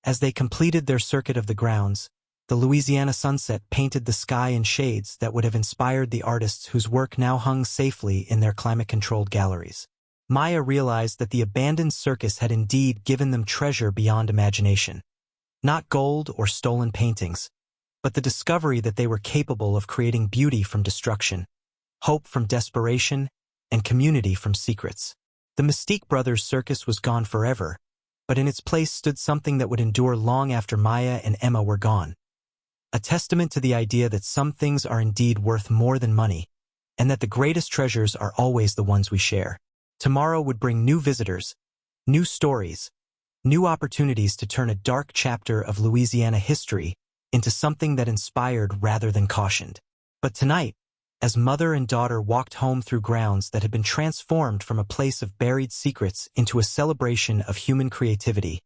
As they completed their circuit of the grounds, the Louisiana sunset painted the sky in shades that would have inspired the artists whose work now hung safely in their climate-controlled galleries. Maya realized that the abandoned circus had indeed given them treasure beyond imagination. Not gold or stolen paintings, but the discovery that they were capable of creating beauty from destruction, hope from desperation, and community from secrets. The Mystique Brothers Circus was gone forever, but in its place stood something that would endure long after Maya and Emma were gone. A testament to the idea that some things are indeed worth more than money, and that the greatest treasures are always the ones we share. Tomorrow would bring new visitors, new stories, new opportunities to turn a dark chapter of Louisiana history into something that inspired rather than cautioned. But tonight, as mother and daughter walked home through grounds that had been transformed from a place of buried secrets into a celebration of human creativity,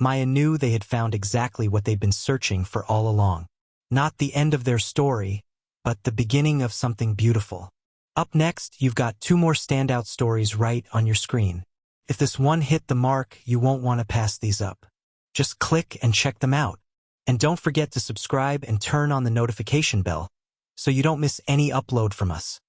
Maya knew they had found exactly what they'd been searching for all along. Not the end of their story, but the beginning of something beautiful. Up next, you've got 2 more standout stories right on your screen. If this one hit the mark, you won't want to pass these up. Just click and check them out. And don't forget to subscribe and turn on the notification bell so you don't miss any upload from us.